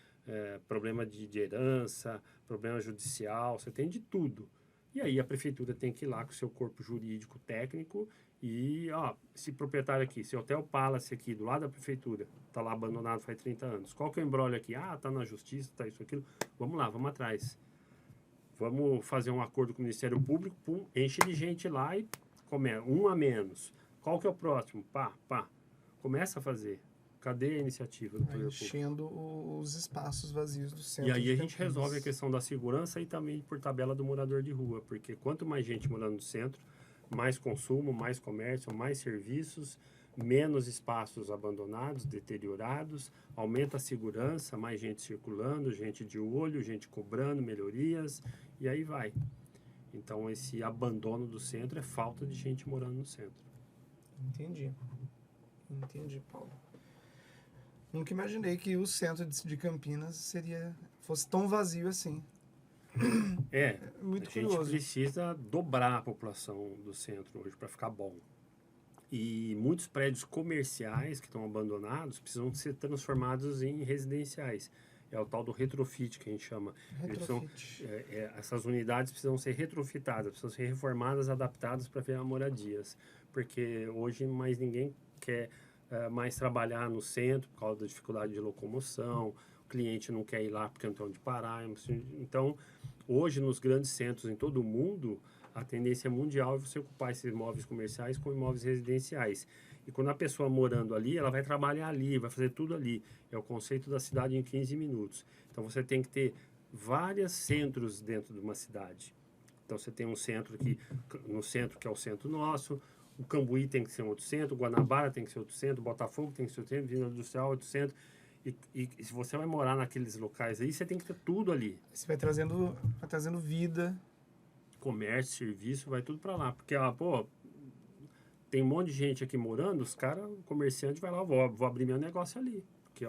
Speaker 2: problema de herança, problema judicial, você tem de tudo. E aí a prefeitura tem que ir lá com o seu corpo jurídico técnico e, esse proprietário aqui, esse Hotel Palace aqui, do lado da prefeitura, está lá abandonado faz 30 anos. Qual que é o embrólio aqui? Está na justiça, está isso, aquilo. Vamos lá, vamos atrás. Vamos fazer um acordo com o Ministério Público, enche de gente lá e um a menos. Qual que é o próximo? Pá. Começa a fazer. Cadê a iniciativa do poder público?
Speaker 1: Enchendo os espaços vazios do centro.
Speaker 2: E aí a gente resolve a questão da segurança e também por tabela do morador de rua, porque quanto mais gente morando no centro, mais consumo, mais comércio, mais serviços, menos espaços abandonados, deteriorados, aumenta a segurança, mais gente circulando, gente de olho, gente cobrando melhorias, e aí vai. Então, esse abandono do centro é falta de gente morando no centro.
Speaker 1: Entendi, Paulo. Nunca imaginei que o centro de Campinas fosse tão vazio assim. Muito
Speaker 2: a gente
Speaker 1: curioso.
Speaker 2: precisa dobrar a população do centro hoje para ficar bom. E muitos prédios comerciais que estão abandonados precisam ser transformados em residenciais. É o tal do retrofit que a gente chama. Essas unidades precisam ser retrofitadas, precisam ser reformadas, adaptadas para virar moradias. Porque hoje mais ninguém quer mais trabalhar no centro por causa da dificuldade de locomoção, o cliente não quer ir lá porque não tem onde parar. Então, hoje nos grandes centros em todo o mundo, a tendência mundial é você ocupar esses imóveis comerciais com imóveis residenciais. E quando a pessoa morando ali, ela vai trabalhar ali, vai fazer tudo ali. É o conceito da cidade em 15 minutos. Então, você tem que ter vários centros dentro de uma cidade. Então, você tem um centro aqui, no centro, que é o centro nosso. O Cambuí tem que ser um outro centro, o Guanabara tem que ser outro centro, o Botafogo tem que ser outro centro, Vila Industrial outro centro. E se você vai morar naqueles locais aí, você tem que ter tudo ali.
Speaker 1: Você vai trazendo vida.
Speaker 2: Comércio, serviço, vai tudo para lá. Porque, tem um monte de gente aqui morando, os caras, o comerciante vai lá, vou abrir meu negócio ali. Porque,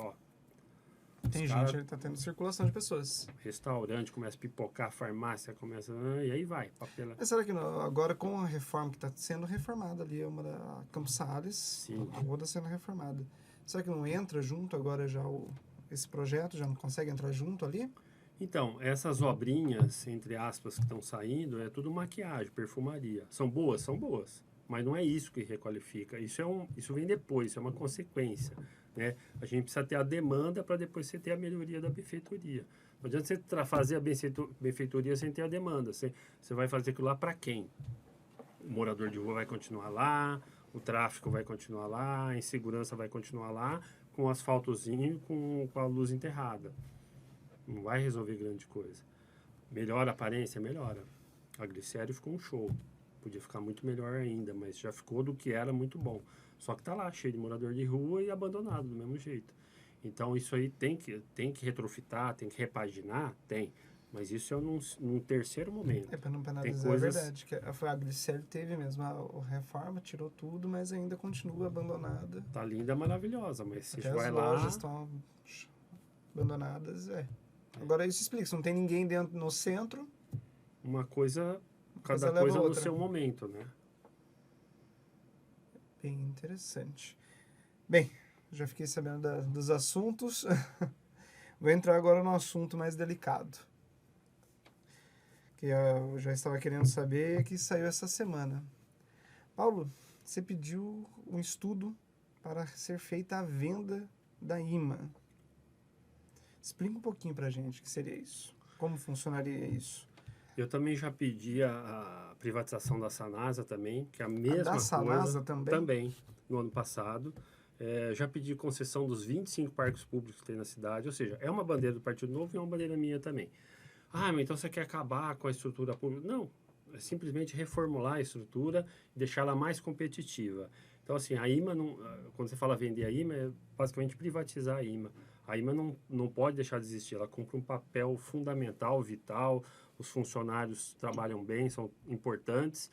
Speaker 1: tem gente, ele tá tendo circulação de pessoas.
Speaker 2: Restaurante começa a pipocar, farmácia começa, e aí vai.
Speaker 1: Mas será que agora com a reforma que está sendo reformada ali, a Campos Sales, a rua está sendo reformada. Será que não entra junto agora já esse projeto, já não consegue entrar junto ali?
Speaker 2: Então, essas obrinhas, entre aspas, que estão saindo, é tudo maquiagem, perfumaria. São boas? São boas. Mas não é isso que requalifica. Isso vem depois, isso é uma consequência. Né? A gente precisa ter a demanda para depois você ter a melhoria da benfeitoria. Não adianta você fazer a benfeitoria sem ter a demanda. Você vai fazer aquilo lá para quem? O morador de rua vai continuar lá, o tráfego vai continuar lá, a insegurança vai continuar lá, com o asfaltozinho, com a luz enterrada. Não vai resolver grande coisa. Melhora a aparência? Melhora. A Glicério ficou um show. Podia ficar muito melhor ainda, mas já ficou do que era muito bom. Só que tá lá, cheio de morador de rua e abandonado do mesmo jeito. Então, isso aí tem que retrofitar, tem que repaginar? Tem. Mas isso é num terceiro momento.
Speaker 1: Para não
Speaker 2: Tem
Speaker 1: penalizar,
Speaker 2: coisas...
Speaker 1: é verdade. Que a Glicério teve mesmo a reforma, tirou tudo, mas ainda continua abandonada.
Speaker 2: Tá linda, maravilhosa, mas você
Speaker 1: Até
Speaker 2: vai
Speaker 1: as
Speaker 2: lá...
Speaker 1: lojas estão abandonadas, Agora isso explica, se não tem ninguém dentro no centro...
Speaker 2: Uma coisa,
Speaker 1: coisa
Speaker 2: cada
Speaker 1: leva
Speaker 2: coisa
Speaker 1: a
Speaker 2: no
Speaker 1: outra.
Speaker 2: seu momento, né?
Speaker 1: Bem interessante. Bem, já fiquei sabendo dos assuntos. Vou entrar agora no assunto mais delicado. Que eu já estava querendo saber, que saiu essa semana. Paulo, você pediu um estudo para ser feita a venda da IMA. Explica um pouquinho para a gente o que seria isso. Como funcionaria isso?
Speaker 2: Eu também já pedi a privatização da Sanasa também, que é a mesma
Speaker 1: da
Speaker 2: coisa.
Speaker 1: Sanasa também?
Speaker 2: Também, no ano passado. Já pedi concessão dos 25 parques públicos que tem na cidade, ou seja, é uma bandeira do Partido Novo e é uma bandeira minha também. Ah, mas então você quer acabar com a estrutura pública? Não, é simplesmente reformular a estrutura e deixá-la mais competitiva. Então, assim, a IMA, quando você fala vender a IMA, é basicamente privatizar a IMA. A IMA não pode deixar de existir, ela cumpre um papel fundamental, vital, os funcionários trabalham bem, são importantes.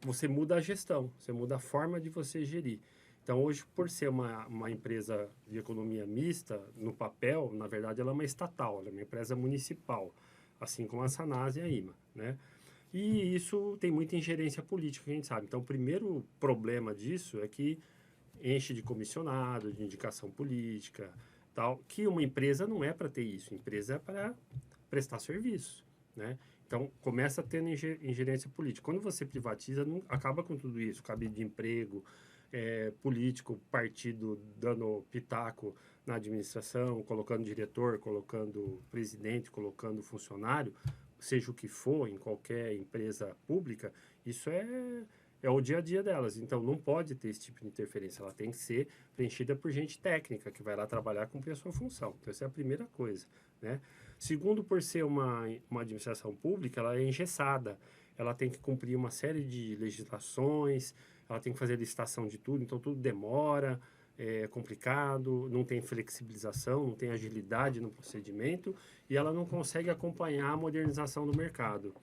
Speaker 2: Você muda a gestão, você muda a forma de você gerir. Então, hoje, por ser uma empresa de economia mista, no papel, na verdade, ela é uma estatal, ela é uma empresa municipal, assim como a Sanasa e a IMA, né? E isso tem muita ingerência política, que a gente sabe. Então, o primeiro problema disso é que enche de comissionado, de indicação política, tal, que uma empresa não é para ter isso, empresa é para prestar serviço, né? Então, começa tendo ingerência política. Quando você privatiza, não, acaba com tudo isso, cabide de emprego, político, partido dando pitaco na administração, colocando diretor, colocando presidente, colocando funcionário, seja o que for, em qualquer empresa pública, isso é o dia a dia delas. Então, não pode ter esse tipo de interferência. Ela tem que ser preenchida por gente técnica, que vai lá trabalhar cumprir a sua função. Então, essa é a primeira coisa, né? Segundo, por ser uma administração pública, ela é engessada. Ela tem que cumprir uma série de legislações, ela tem que fazer licitação de tudo, então tudo demora, é complicado, não tem flexibilização, não tem agilidade no procedimento e ela não consegue acompanhar a modernização do mercado.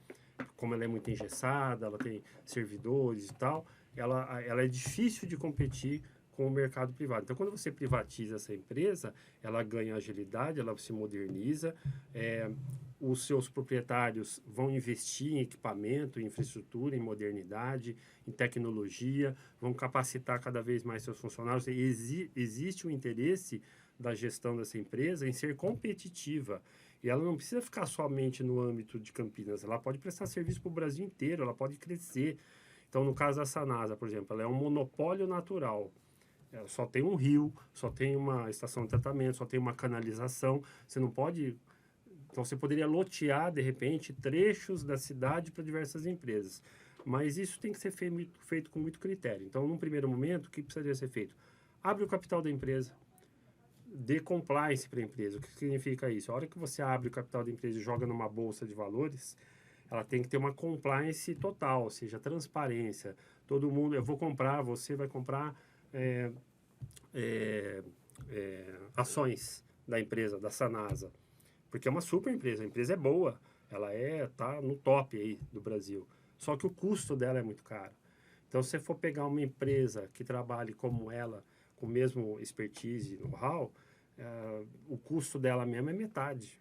Speaker 2: Como ela é muito engessada, ela tem servidores e tal, ela é difícil de competir com o mercado privado. Então, quando você privatiza essa empresa, ela ganha agilidade, ela se moderniza, os seus proprietários vão investir em equipamento, em infraestrutura, em modernidade, em tecnologia, vão capacitar cada vez mais seus funcionários. Existe um interesse da gestão dessa empresa em ser competitiva. E ela não precisa ficar somente no âmbito de Campinas, ela pode prestar serviço para o Brasil inteiro, ela pode crescer. Então, no caso da Sanasa, por exemplo, ela é um monopólio natural. Ela só tem um rio, só tem uma estação de tratamento, só tem uma canalização. Você não pode... Então, você poderia lotear, de repente, trechos da cidade para diversas empresas. Mas isso tem que ser feito com muito critério. Então, num primeiro momento, o que precisaria ser feito? Abre o capital da empresa, dê compliance para a empresa. O que significa isso? A hora que você abre o capital da empresa e joga numa bolsa de valores, ela tem que ter uma compliance total, ou seja, transparência. Todo mundo, eu vou comprar, você vai comprar ações da empresa, da Sanasa. Porque é uma super empresa, a empresa é boa, ela tá no top aí do Brasil. Só que o custo dela é muito caro. Então, se você for pegar uma empresa que trabalhe como ela, com o mesmo expertise e know-how, o custo dela mesmo é metade.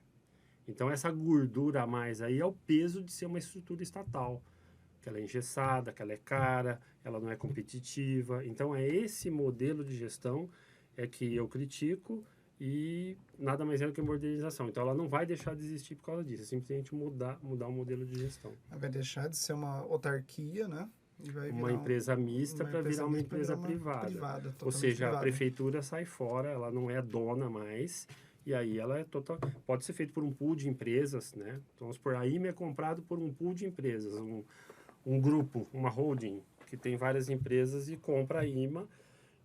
Speaker 2: Então, essa gordura a mais aí é o peso de ser uma estrutura estatal. Que ela é engessada, que ela é cara, ela não é competitiva. Então, é esse modelo de gestão que eu critico e nada mais é do que modernização. Então, ela não vai deixar de existir por causa disso. É simplesmente mudar o modelo de gestão.
Speaker 1: Ela vai deixar de ser uma autarquia, né? E vai
Speaker 2: uma
Speaker 1: virar
Speaker 2: empresa mista para virar uma empresa privada. Ou seja,
Speaker 1: privada.
Speaker 2: A prefeitura sai fora, ela não é dona mais, e aí ela é total. Pode ser feito por um pool de empresas, né? Então, vamos supor, a IMA é comprado por um pool de empresas, um grupo, uma holding, que tem várias empresas e compra a IMA,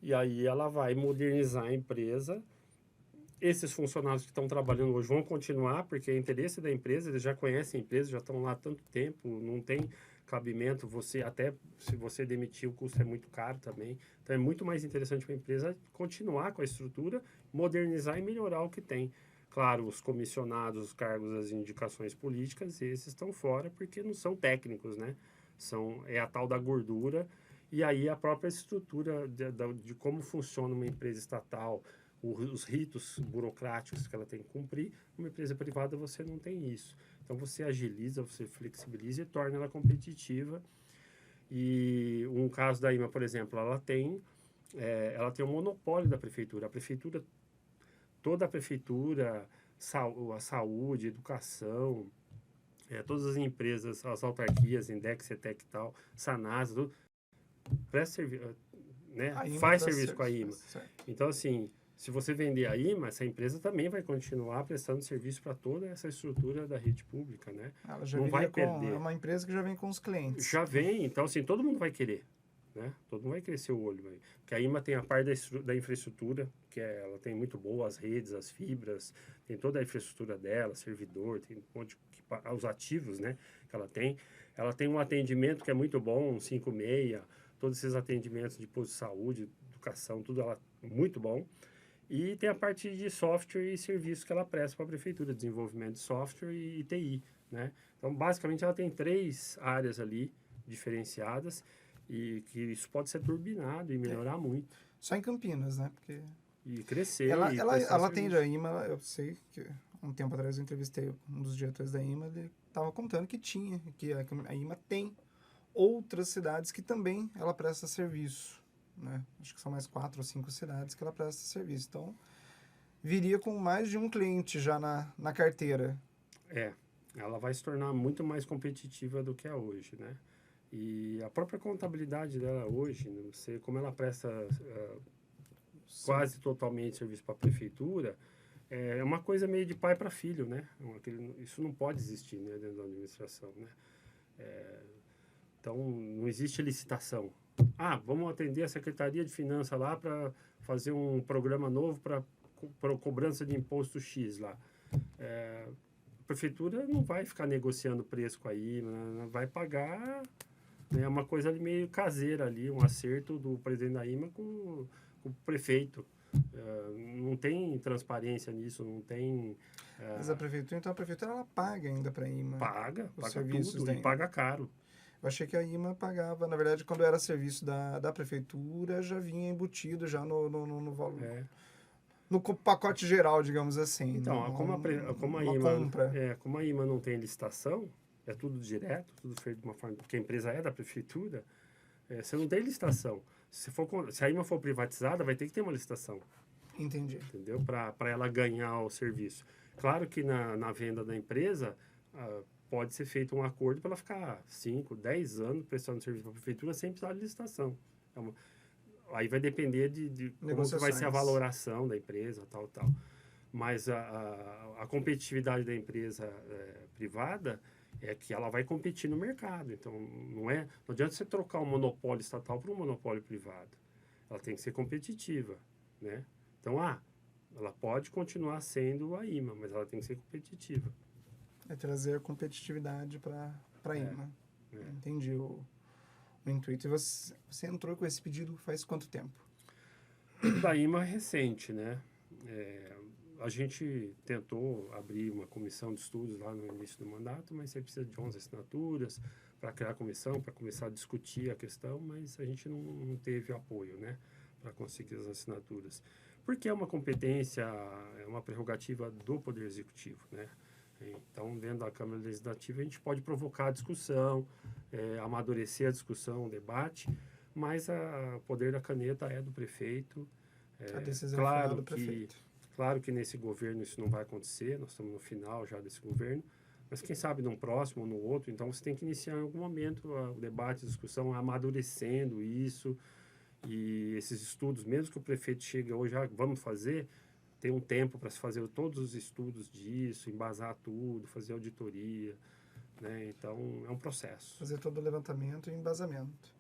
Speaker 2: e aí ela vai modernizar a empresa. Esses funcionários que estão trabalhando hoje vão continuar, porque é interesse da empresa, eles já conhecem a empresa, já estão lá há tanto tempo, não tem cabimento, até se você demitir, o custo é muito caro também. Então, é muito mais interessante para a empresa continuar com a estrutura, modernizar e melhorar o que tem. Claro, os comissionados, os cargos, as indicações políticas, esses estão fora porque não são técnicos, né? É a tal da gordura, e aí a própria estrutura de como funciona uma empresa estatal, os ritos burocráticos que ela tem que cumprir. Uma empresa privada você não tem isso. Então você agiliza, você flexibiliza e torna ela competitiva. E um caso da IMA, por exemplo, ela tem um monopólio da prefeitura. Toda a prefeitura, a saúde, educação, todas as empresas, as autarquias, Index, CETEC e tal, Sanasa, tudo, né, faz serviço com a IMA. Então, assim, se você vender a IMA, essa empresa também vai continuar prestando serviço para toda essa estrutura da rede pública, né?
Speaker 1: Ela já
Speaker 2: não vai perder.
Speaker 1: É uma empresa que já vem com os clientes.
Speaker 2: Já vem, então, assim, todo mundo vai querer. Né? Todo mundo vai crescer o olho. Véio. Porque a IMA tem a parte da infraestrutura, ela tem muito boa, as redes, as fibras, tem toda a infraestrutura dela, servidor, tem os ativos, né, que ela tem. Ela tem um atendimento que é muito bom, um 56, todos esses atendimentos de posto de saúde, educação, tudo ela muito bom. E tem a parte de software e serviços que ela presta para a prefeitura, desenvolvimento de software e TI, né? Então, basicamente, ela tem 3 áreas ali diferenciadas, e que isso pode ser turbinado e melhorar muito.
Speaker 1: Só em Campinas, né? Porque
Speaker 2: e crescer.
Speaker 1: Ela atende a IMA, eu sei que um tempo atrás eu entrevistei um dos diretores da IMA, ele estava contando que a IMA tem outras cidades que também ela presta serviço, né? Acho que são mais 4 ou 5 cidades que ela presta serviço. Então, viria com mais de um cliente já na carteira.
Speaker 2: Ela vai se tornar muito mais competitiva do que é hoje, né? E a própria contabilidade dela hoje, né, como ela presta quase totalmente serviço para a prefeitura, é uma coisa meio de pai para filho, né? Isso não pode existir, né, dentro da administração, né? Então, não existe licitação. Vamos atender a Secretaria de Finanças lá para fazer um programa novo para cobrança de imposto X lá. A prefeitura não vai ficar negociando preço com a IMA, vai pagar. É uma coisa ali meio caseira ali, um acerto do presidente da IMA com o prefeito. Não tem transparência nisso, não tem...
Speaker 1: Mas a prefeitura ela paga ainda para a IMA.
Speaker 2: Paga tudo e paga caro.
Speaker 1: Eu achei que a IMA pagava, na verdade, quando era serviço da prefeitura, já vinha embutido já no valor. No pacote geral, digamos assim.
Speaker 2: Então, como a IMA não tem licitação, é tudo direto, tudo feito de uma forma... Porque a empresa é da prefeitura, você não tem licitação. Se a IMA for privatizada, vai ter que ter uma licitação.
Speaker 1: Entendi.
Speaker 2: Entendeu? Para ela ganhar o serviço. Claro que na venda da empresa, pode ser feito um acordo para ela ficar 5, 10 anos prestando serviço para a prefeitura sem precisar de licitação. Aí vai depender de como que vai ser a valoração da empresa, tal. Mas a competitividade da empresa privada é que ela vai competir no mercado. Então, não adianta você trocar um monopólio estatal por um monopólio privado. Ela tem que ser competitiva, né? Então, ela pode continuar sendo a IMA, mas ela tem que ser competitiva.
Speaker 1: É trazer competitividade para a IMA. Entendi o intuito. E você entrou com esse pedido faz quanto tempo?
Speaker 2: Da IMA é recente, né? A gente tentou abrir uma comissão de estudos lá no início do mandato, mas você precisa de 11 assinaturas para criar a comissão, para começar a discutir a questão, mas a gente não teve apoio, né, para conseguir as assinaturas. Porque é uma competência, é uma prerrogativa do Poder Executivo, né? Então, dentro da Câmara Legislativa, a gente pode provocar a discussão, amadurecer a discussão, o debate, mas o poder da caneta é do prefeito.
Speaker 1: A decisão final do prefeito.
Speaker 2: Claro que nesse governo isso não vai acontecer, nós estamos no final já desse governo, mas quem sabe num próximo ou no outro, então você tem que iniciar em algum momento o debate, a discussão, amadurecendo isso, e esses estudos, mesmo que o prefeito chegue hoje, vamos fazer, tem um tempo para se fazer todos os estudos disso, embasar tudo, fazer auditoria, né? Então é um processo.
Speaker 1: Fazer todo o levantamento e embasamento.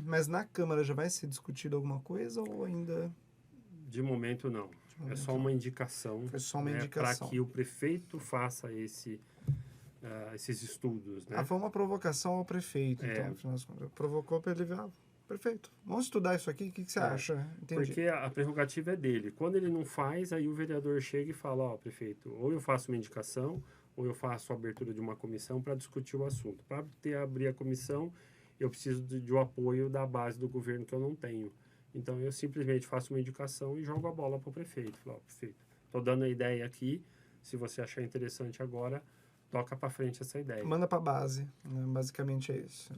Speaker 1: Mas na Câmara já vai ser discutido alguma coisa ou ainda...
Speaker 2: De momento não. É só uma indicação.
Speaker 1: Foi só uma indicação.
Speaker 2: Para que o prefeito faça esses estudos, né?
Speaker 1: Foi uma provocação ao prefeito, então, afinal das contas. Provocou para ele ver, Perfeito. Vamos estudar isso aqui. O que você acha? Entendi.
Speaker 2: Porque a prerrogativa é dele. Quando ele não faz, aí o vereador chega e fala, ó, prefeito, ou eu faço uma indicação, ou eu faço a abertura de uma comissão para discutir o assunto. Para abrir a comissão, eu preciso de um apoio da base do governo que eu não tenho. Então, eu simplesmente faço uma indicação e jogo a bola para o prefeito. Falo, ó, prefeito, estou dando a ideia aqui, se você achar interessante agora, toca para frente essa ideia.
Speaker 1: Manda para a base, né? Basicamente é isso.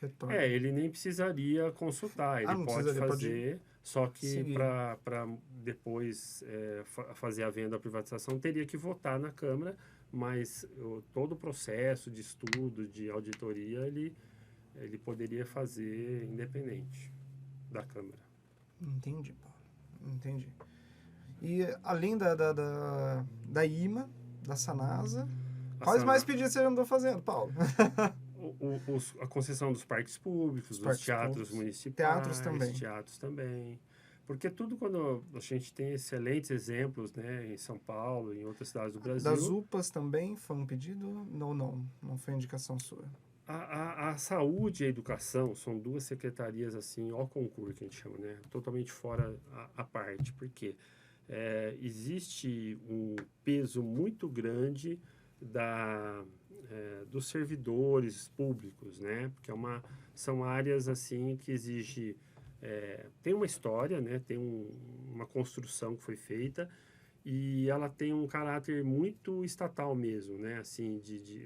Speaker 1: Retorna.
Speaker 2: Ele nem precisaria consultar, ele pode fazer, só que para depois fazer a venda, a privatização, teria que votar na Câmara, mas todo o processo de estudo, de auditoria, ele poderia fazer independente da Câmara.
Speaker 1: Entendi, Paulo. Entendi. E além da IMA, da Sanasa, quais mais pedidos você andou fazendo, Paulo?
Speaker 2: A concessão dos parques públicos, dos teatros municipais, teatros também. Porque tudo quando a gente tem excelentes exemplos, né, em São Paulo, em outras cidades do Brasil.
Speaker 1: Das UPAs também foi um pedido? Não foi indicação sua?
Speaker 2: A saúde e a educação são duas secretarias, assim, ao concurso, que a gente chama, né? Totalmente fora a parte, porque existe um peso muito grande dos servidores públicos, né? Porque são áreas, assim, que exige... tem uma história, né? Tem uma construção que foi feita e ela tem um caráter muito estatal mesmo, né? Assim,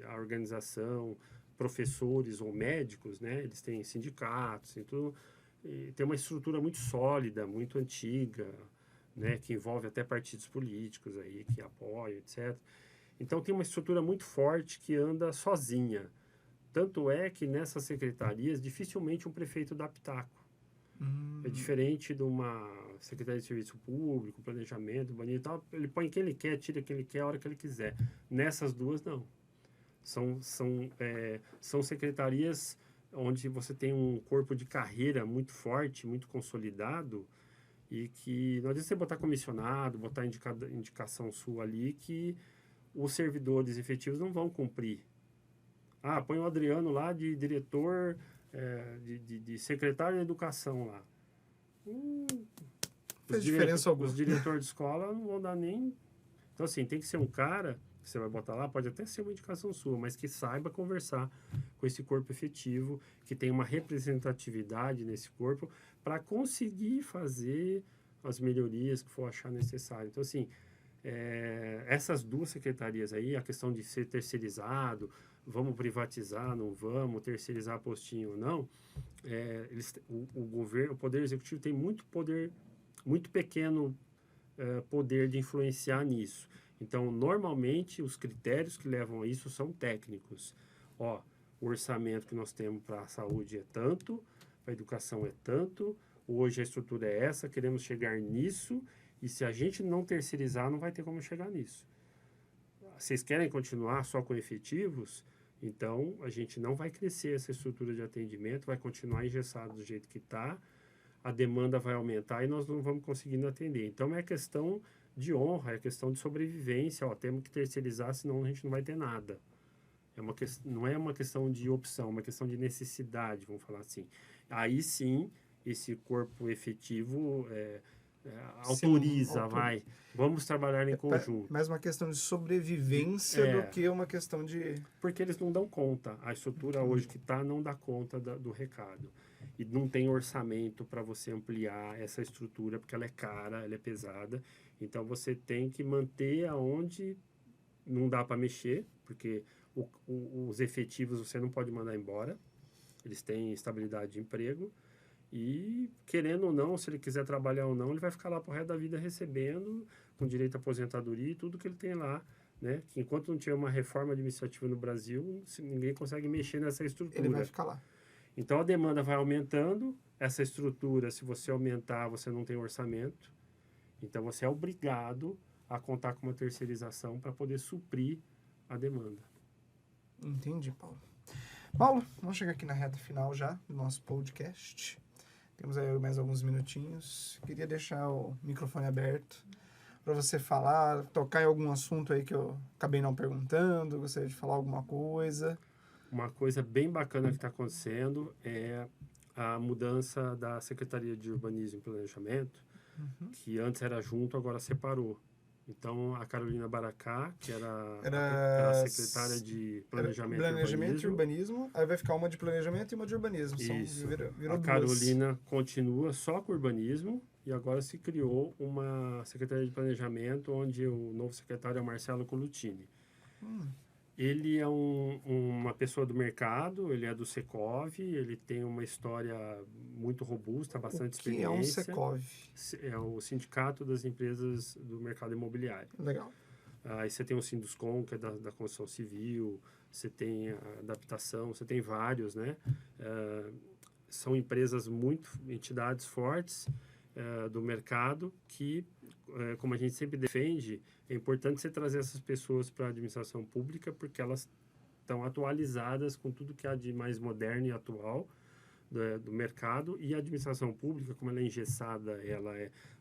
Speaker 2: a organização... professores ou médicos, né? Eles têm sindicatos, tem uma estrutura muito sólida, muito antiga, né? Que envolve até partidos políticos aí que apoiam, etc. Então tem uma estrutura muito forte que anda sozinha. Tanto é que nessas secretarias dificilmente um prefeito dá pitaco. É diferente de uma secretaria de serviço público, planejamento, banheiro e tal. Ele põe quem ele quer, tira quem ele quer, a hora que ele quiser. Nessas duas, não. São secretarias onde você tem um corpo de carreira muito forte, muito consolidado e que não adianta você botar comissionado, botar indicação sua ali que os servidores efetivos não vão cumprir. Põe o Adriano lá de diretor, de secretário de educação lá.
Speaker 1: Fez diferença alguma.
Speaker 2: Os diretores de escola não vão dar nem... Então, assim, tem que ser um cara... que você vai botar lá, pode até ser uma indicação sua, mas que saiba conversar com esse corpo efetivo, que tem uma representatividade nesse corpo, para conseguir fazer as melhorias que for achar necessário. Então, assim, essas duas secretarias aí, a questão de ser terceirizado, vamos privatizar, não vamos, terceirizar postinho ou não, o governo, o Poder Executivo tem muito poder, muito pequeno poder de influenciar nisso. Então, normalmente, os critérios que levam a isso são técnicos. O orçamento que nós temos para a saúde é tanto, para a educação é tanto, hoje a estrutura é essa, queremos chegar nisso, e se a gente não terceirizar, não vai ter como chegar nisso. Vocês querem continuar só com efetivos? Então, a gente não vai crescer essa estrutura de atendimento, vai continuar engessado do jeito que está, a demanda vai aumentar e nós não vamos conseguindo atender. Então, é questão de honra, é questão de sobrevivência, temos que terceirizar, senão a gente não vai ter nada. Não é uma questão de opção, é uma questão de necessidade, vamos falar assim. Aí sim, esse corpo efetivo autoriza, vamos trabalhar em conjunto.
Speaker 1: Mais uma questão de sobrevivência do que uma questão de...
Speaker 2: Porque eles não dão conta, a estrutura hoje que está não dá conta do recado. E não tem orçamento para você ampliar essa estrutura, porque ela é cara, ela é pesada. Então, você tem que manter aonde não dá para mexer, porque os efetivos você não pode mandar embora. Eles têm estabilidade de emprego. E, querendo ou não, se ele quiser trabalhar ou não, ele vai ficar lá pro resto da vida recebendo, com direito à aposentadoria e tudo que ele tem lá. Né? Que enquanto não tiver uma reforma administrativa no Brasil, ninguém consegue mexer nessa estrutura.
Speaker 1: Ele vai ficar lá.
Speaker 2: Então, a demanda vai aumentando. Essa estrutura, se você aumentar, você não tem orçamento. Então, você é obrigado a contar com uma terceirização para poder suprir a demanda.
Speaker 1: Entendi, Paulo. Paulo, vamos chegar aqui na reta final já do nosso podcast. Temos aí mais alguns minutinhos. Queria deixar o microfone aberto para você falar, tocar em algum assunto aí que eu acabei não perguntando, gostaria de falar alguma coisa.
Speaker 2: Uma coisa bem bacana que está acontecendo é a mudança da Secretaria de Urbanismo e Planejamento, que antes era junto, agora separou. Então, a Carolina Baracá, que era a secretária de Planejamento
Speaker 1: e Urbanismo, aí vai ficar uma de Planejamento e uma de Urbanismo.
Speaker 2: Isso.
Speaker 1: Virou
Speaker 2: A Carolina continua só com Urbanismo e agora se criou uma Secretaria de Planejamento, onde o novo secretário é o Marcelo Colutini. Ele é uma pessoa do mercado, ele é do Secov, ele tem uma história muito robusta, bastante experiência.
Speaker 1: O que é um Secov?
Speaker 2: É o Sindicato das Empresas do Mercado Imobiliário.
Speaker 1: Legal.
Speaker 2: Aí você tem o Sinduscom, que é da construção civil, você tem a adaptação, você tem vários, né? São empresas entidades fortes do mercado que, como a gente sempre defende, é importante você trazer essas pessoas para a administração pública porque elas estão atualizadas com tudo que há de mais moderno e atual do mercado, e a administração pública, como ela é engessada,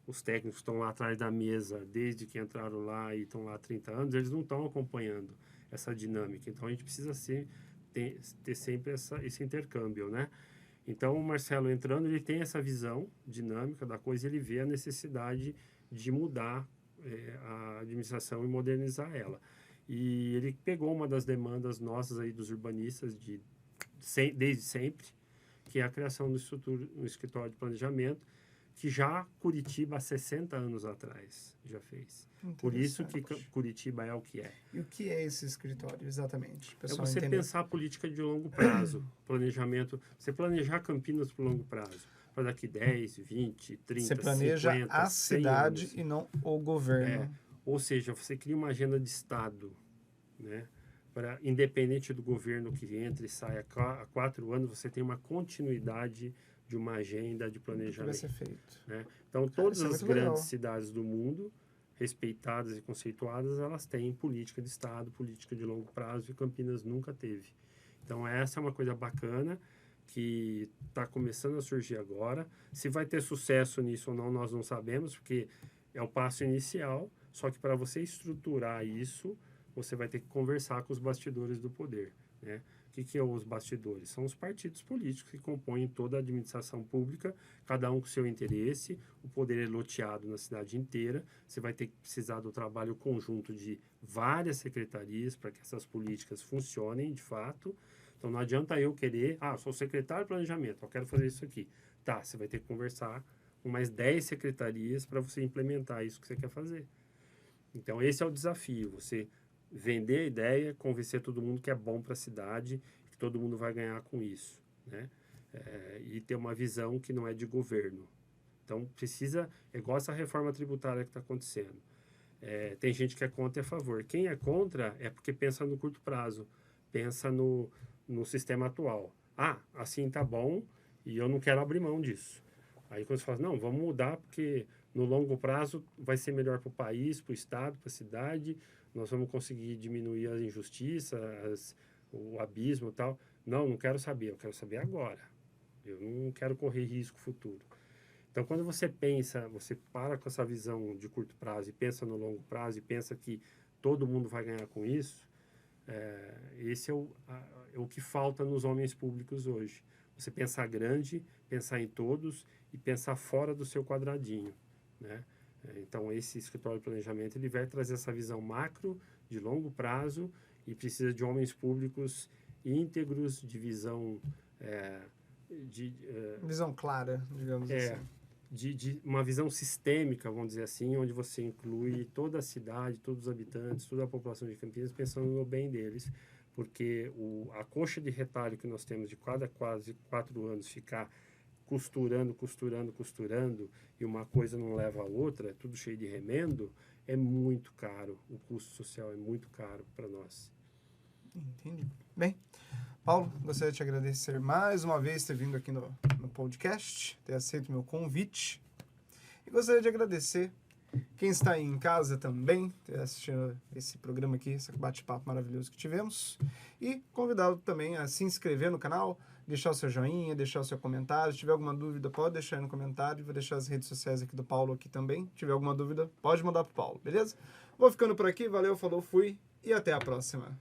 Speaker 2: os técnicos estão lá atrás da mesa desde que entraram lá e estão lá há 30 anos, eles não estão acompanhando essa dinâmica. Então, a gente precisa ter sempre esse intercâmbio, né? Então, o Marcelo entrando, ele tem essa visão dinâmica da coisa, ele vê a necessidade de mudar a administração e modernizar ela. E ele pegou uma das demandas nossas aí dos urbanistas desde sempre, que é a criação do escritório de planejamento, que já Curitiba, há 60 anos atrás, já fez. Por isso que Curitiba é o que é.
Speaker 1: E o que é esse escritório, exatamente?
Speaker 2: É você pensar a política de longo prazo, planejamento, você planejar Campinas por longo prazo, para daqui 10, 20, 30,
Speaker 1: você planeja
Speaker 2: 50,
Speaker 1: a cidade
Speaker 2: anos.
Speaker 1: E não o governo.
Speaker 2: Ou seja, você cria uma agenda de Estado, né? Independente do governo que entra e sai há 4 anos, você tem uma continuidade de uma agenda de planejamento.
Speaker 1: Que vai ser feito.
Speaker 2: Né? Então, todas as grandes cidades do mundo, respeitadas e conceituadas, elas têm política de Estado, política de longo prazo, e Campinas nunca teve. Então, essa é uma coisa bacana que está começando a surgir agora. Se vai ter sucesso nisso ou não, nós não sabemos, porque é o passo inicial, só que para você estruturar isso, você vai ter que conversar com os bastidores do poder, né? O que é os bastidores? São os partidos políticos que compõem toda a administração pública, cada um com seu interesse, o poder é loteado na cidade inteira, você vai ter que precisar do trabalho conjunto de várias secretarias para que essas políticas funcionem de fato. Então não adianta eu querer, sou secretário de planejamento, eu quero fazer isso aqui. Tá, você vai ter que conversar com mais 10 secretarias para você implementar isso que você quer fazer. Então esse é o desafio, você vender a ideia, convencer todo mundo que é bom para a cidade, que todo mundo vai ganhar com isso, né? E ter uma visão que não é de governo. Então, precisa, é igual essa reforma tributária que está acontecendo. Tem gente que é contra e a favor. Quem é contra é porque pensa no curto prazo, pensa no sistema atual. Assim tá bom e eu não quero abrir mão disso. Aí quando você fala, não, vamos mudar porque no longo prazo vai ser melhor para o país, para o estado, para a cidade, nós vamos conseguir diminuir as injustiças, o abismo e tal. Não quero saber, eu quero saber agora. Eu não quero correr risco futuro. Então, quando você para com essa visão de curto prazo e pensa no longo prazo e pensa que todo mundo vai ganhar com isso, esse é o que falta nos homens públicos hoje. Você pensar grande, pensar em todos e pensar fora do seu quadradinho, né? Então, esse escritório de planejamento ele vai trazer essa visão macro, de longo prazo, e precisa de homens públicos íntegros, de visão...
Speaker 1: visão clara, digamos assim.
Speaker 2: De uma visão sistêmica, vamos dizer assim, onde você inclui toda a cidade, todos os habitantes, toda a população de Campinas, pensando no bem deles, porque a coxa de retalho que nós temos de quase 4 anos ficar costurando, e uma coisa não leva a outra, é tudo cheio de remendo, é muito caro. O custo social é muito caro para nós.
Speaker 1: Entendi. Bem, Paulo, gostaria de te agradecer mais uma vez por ter vindo aqui no podcast, ter aceito o meu convite. E gostaria de agradecer quem está aí em casa também, ter assistido esse programa aqui, esse bate-papo maravilhoso que tivemos. E convidá-lo também a se inscrever no canal, deixar o seu joinha, deixar o seu comentário. Se tiver alguma dúvida, pode deixar aí no comentário. Vou deixar as redes sociais aqui do Paulo aqui também. Se tiver alguma dúvida, pode mandar pro Paulo, beleza? Vou ficando por aqui. Valeu, falou, fui e até a próxima.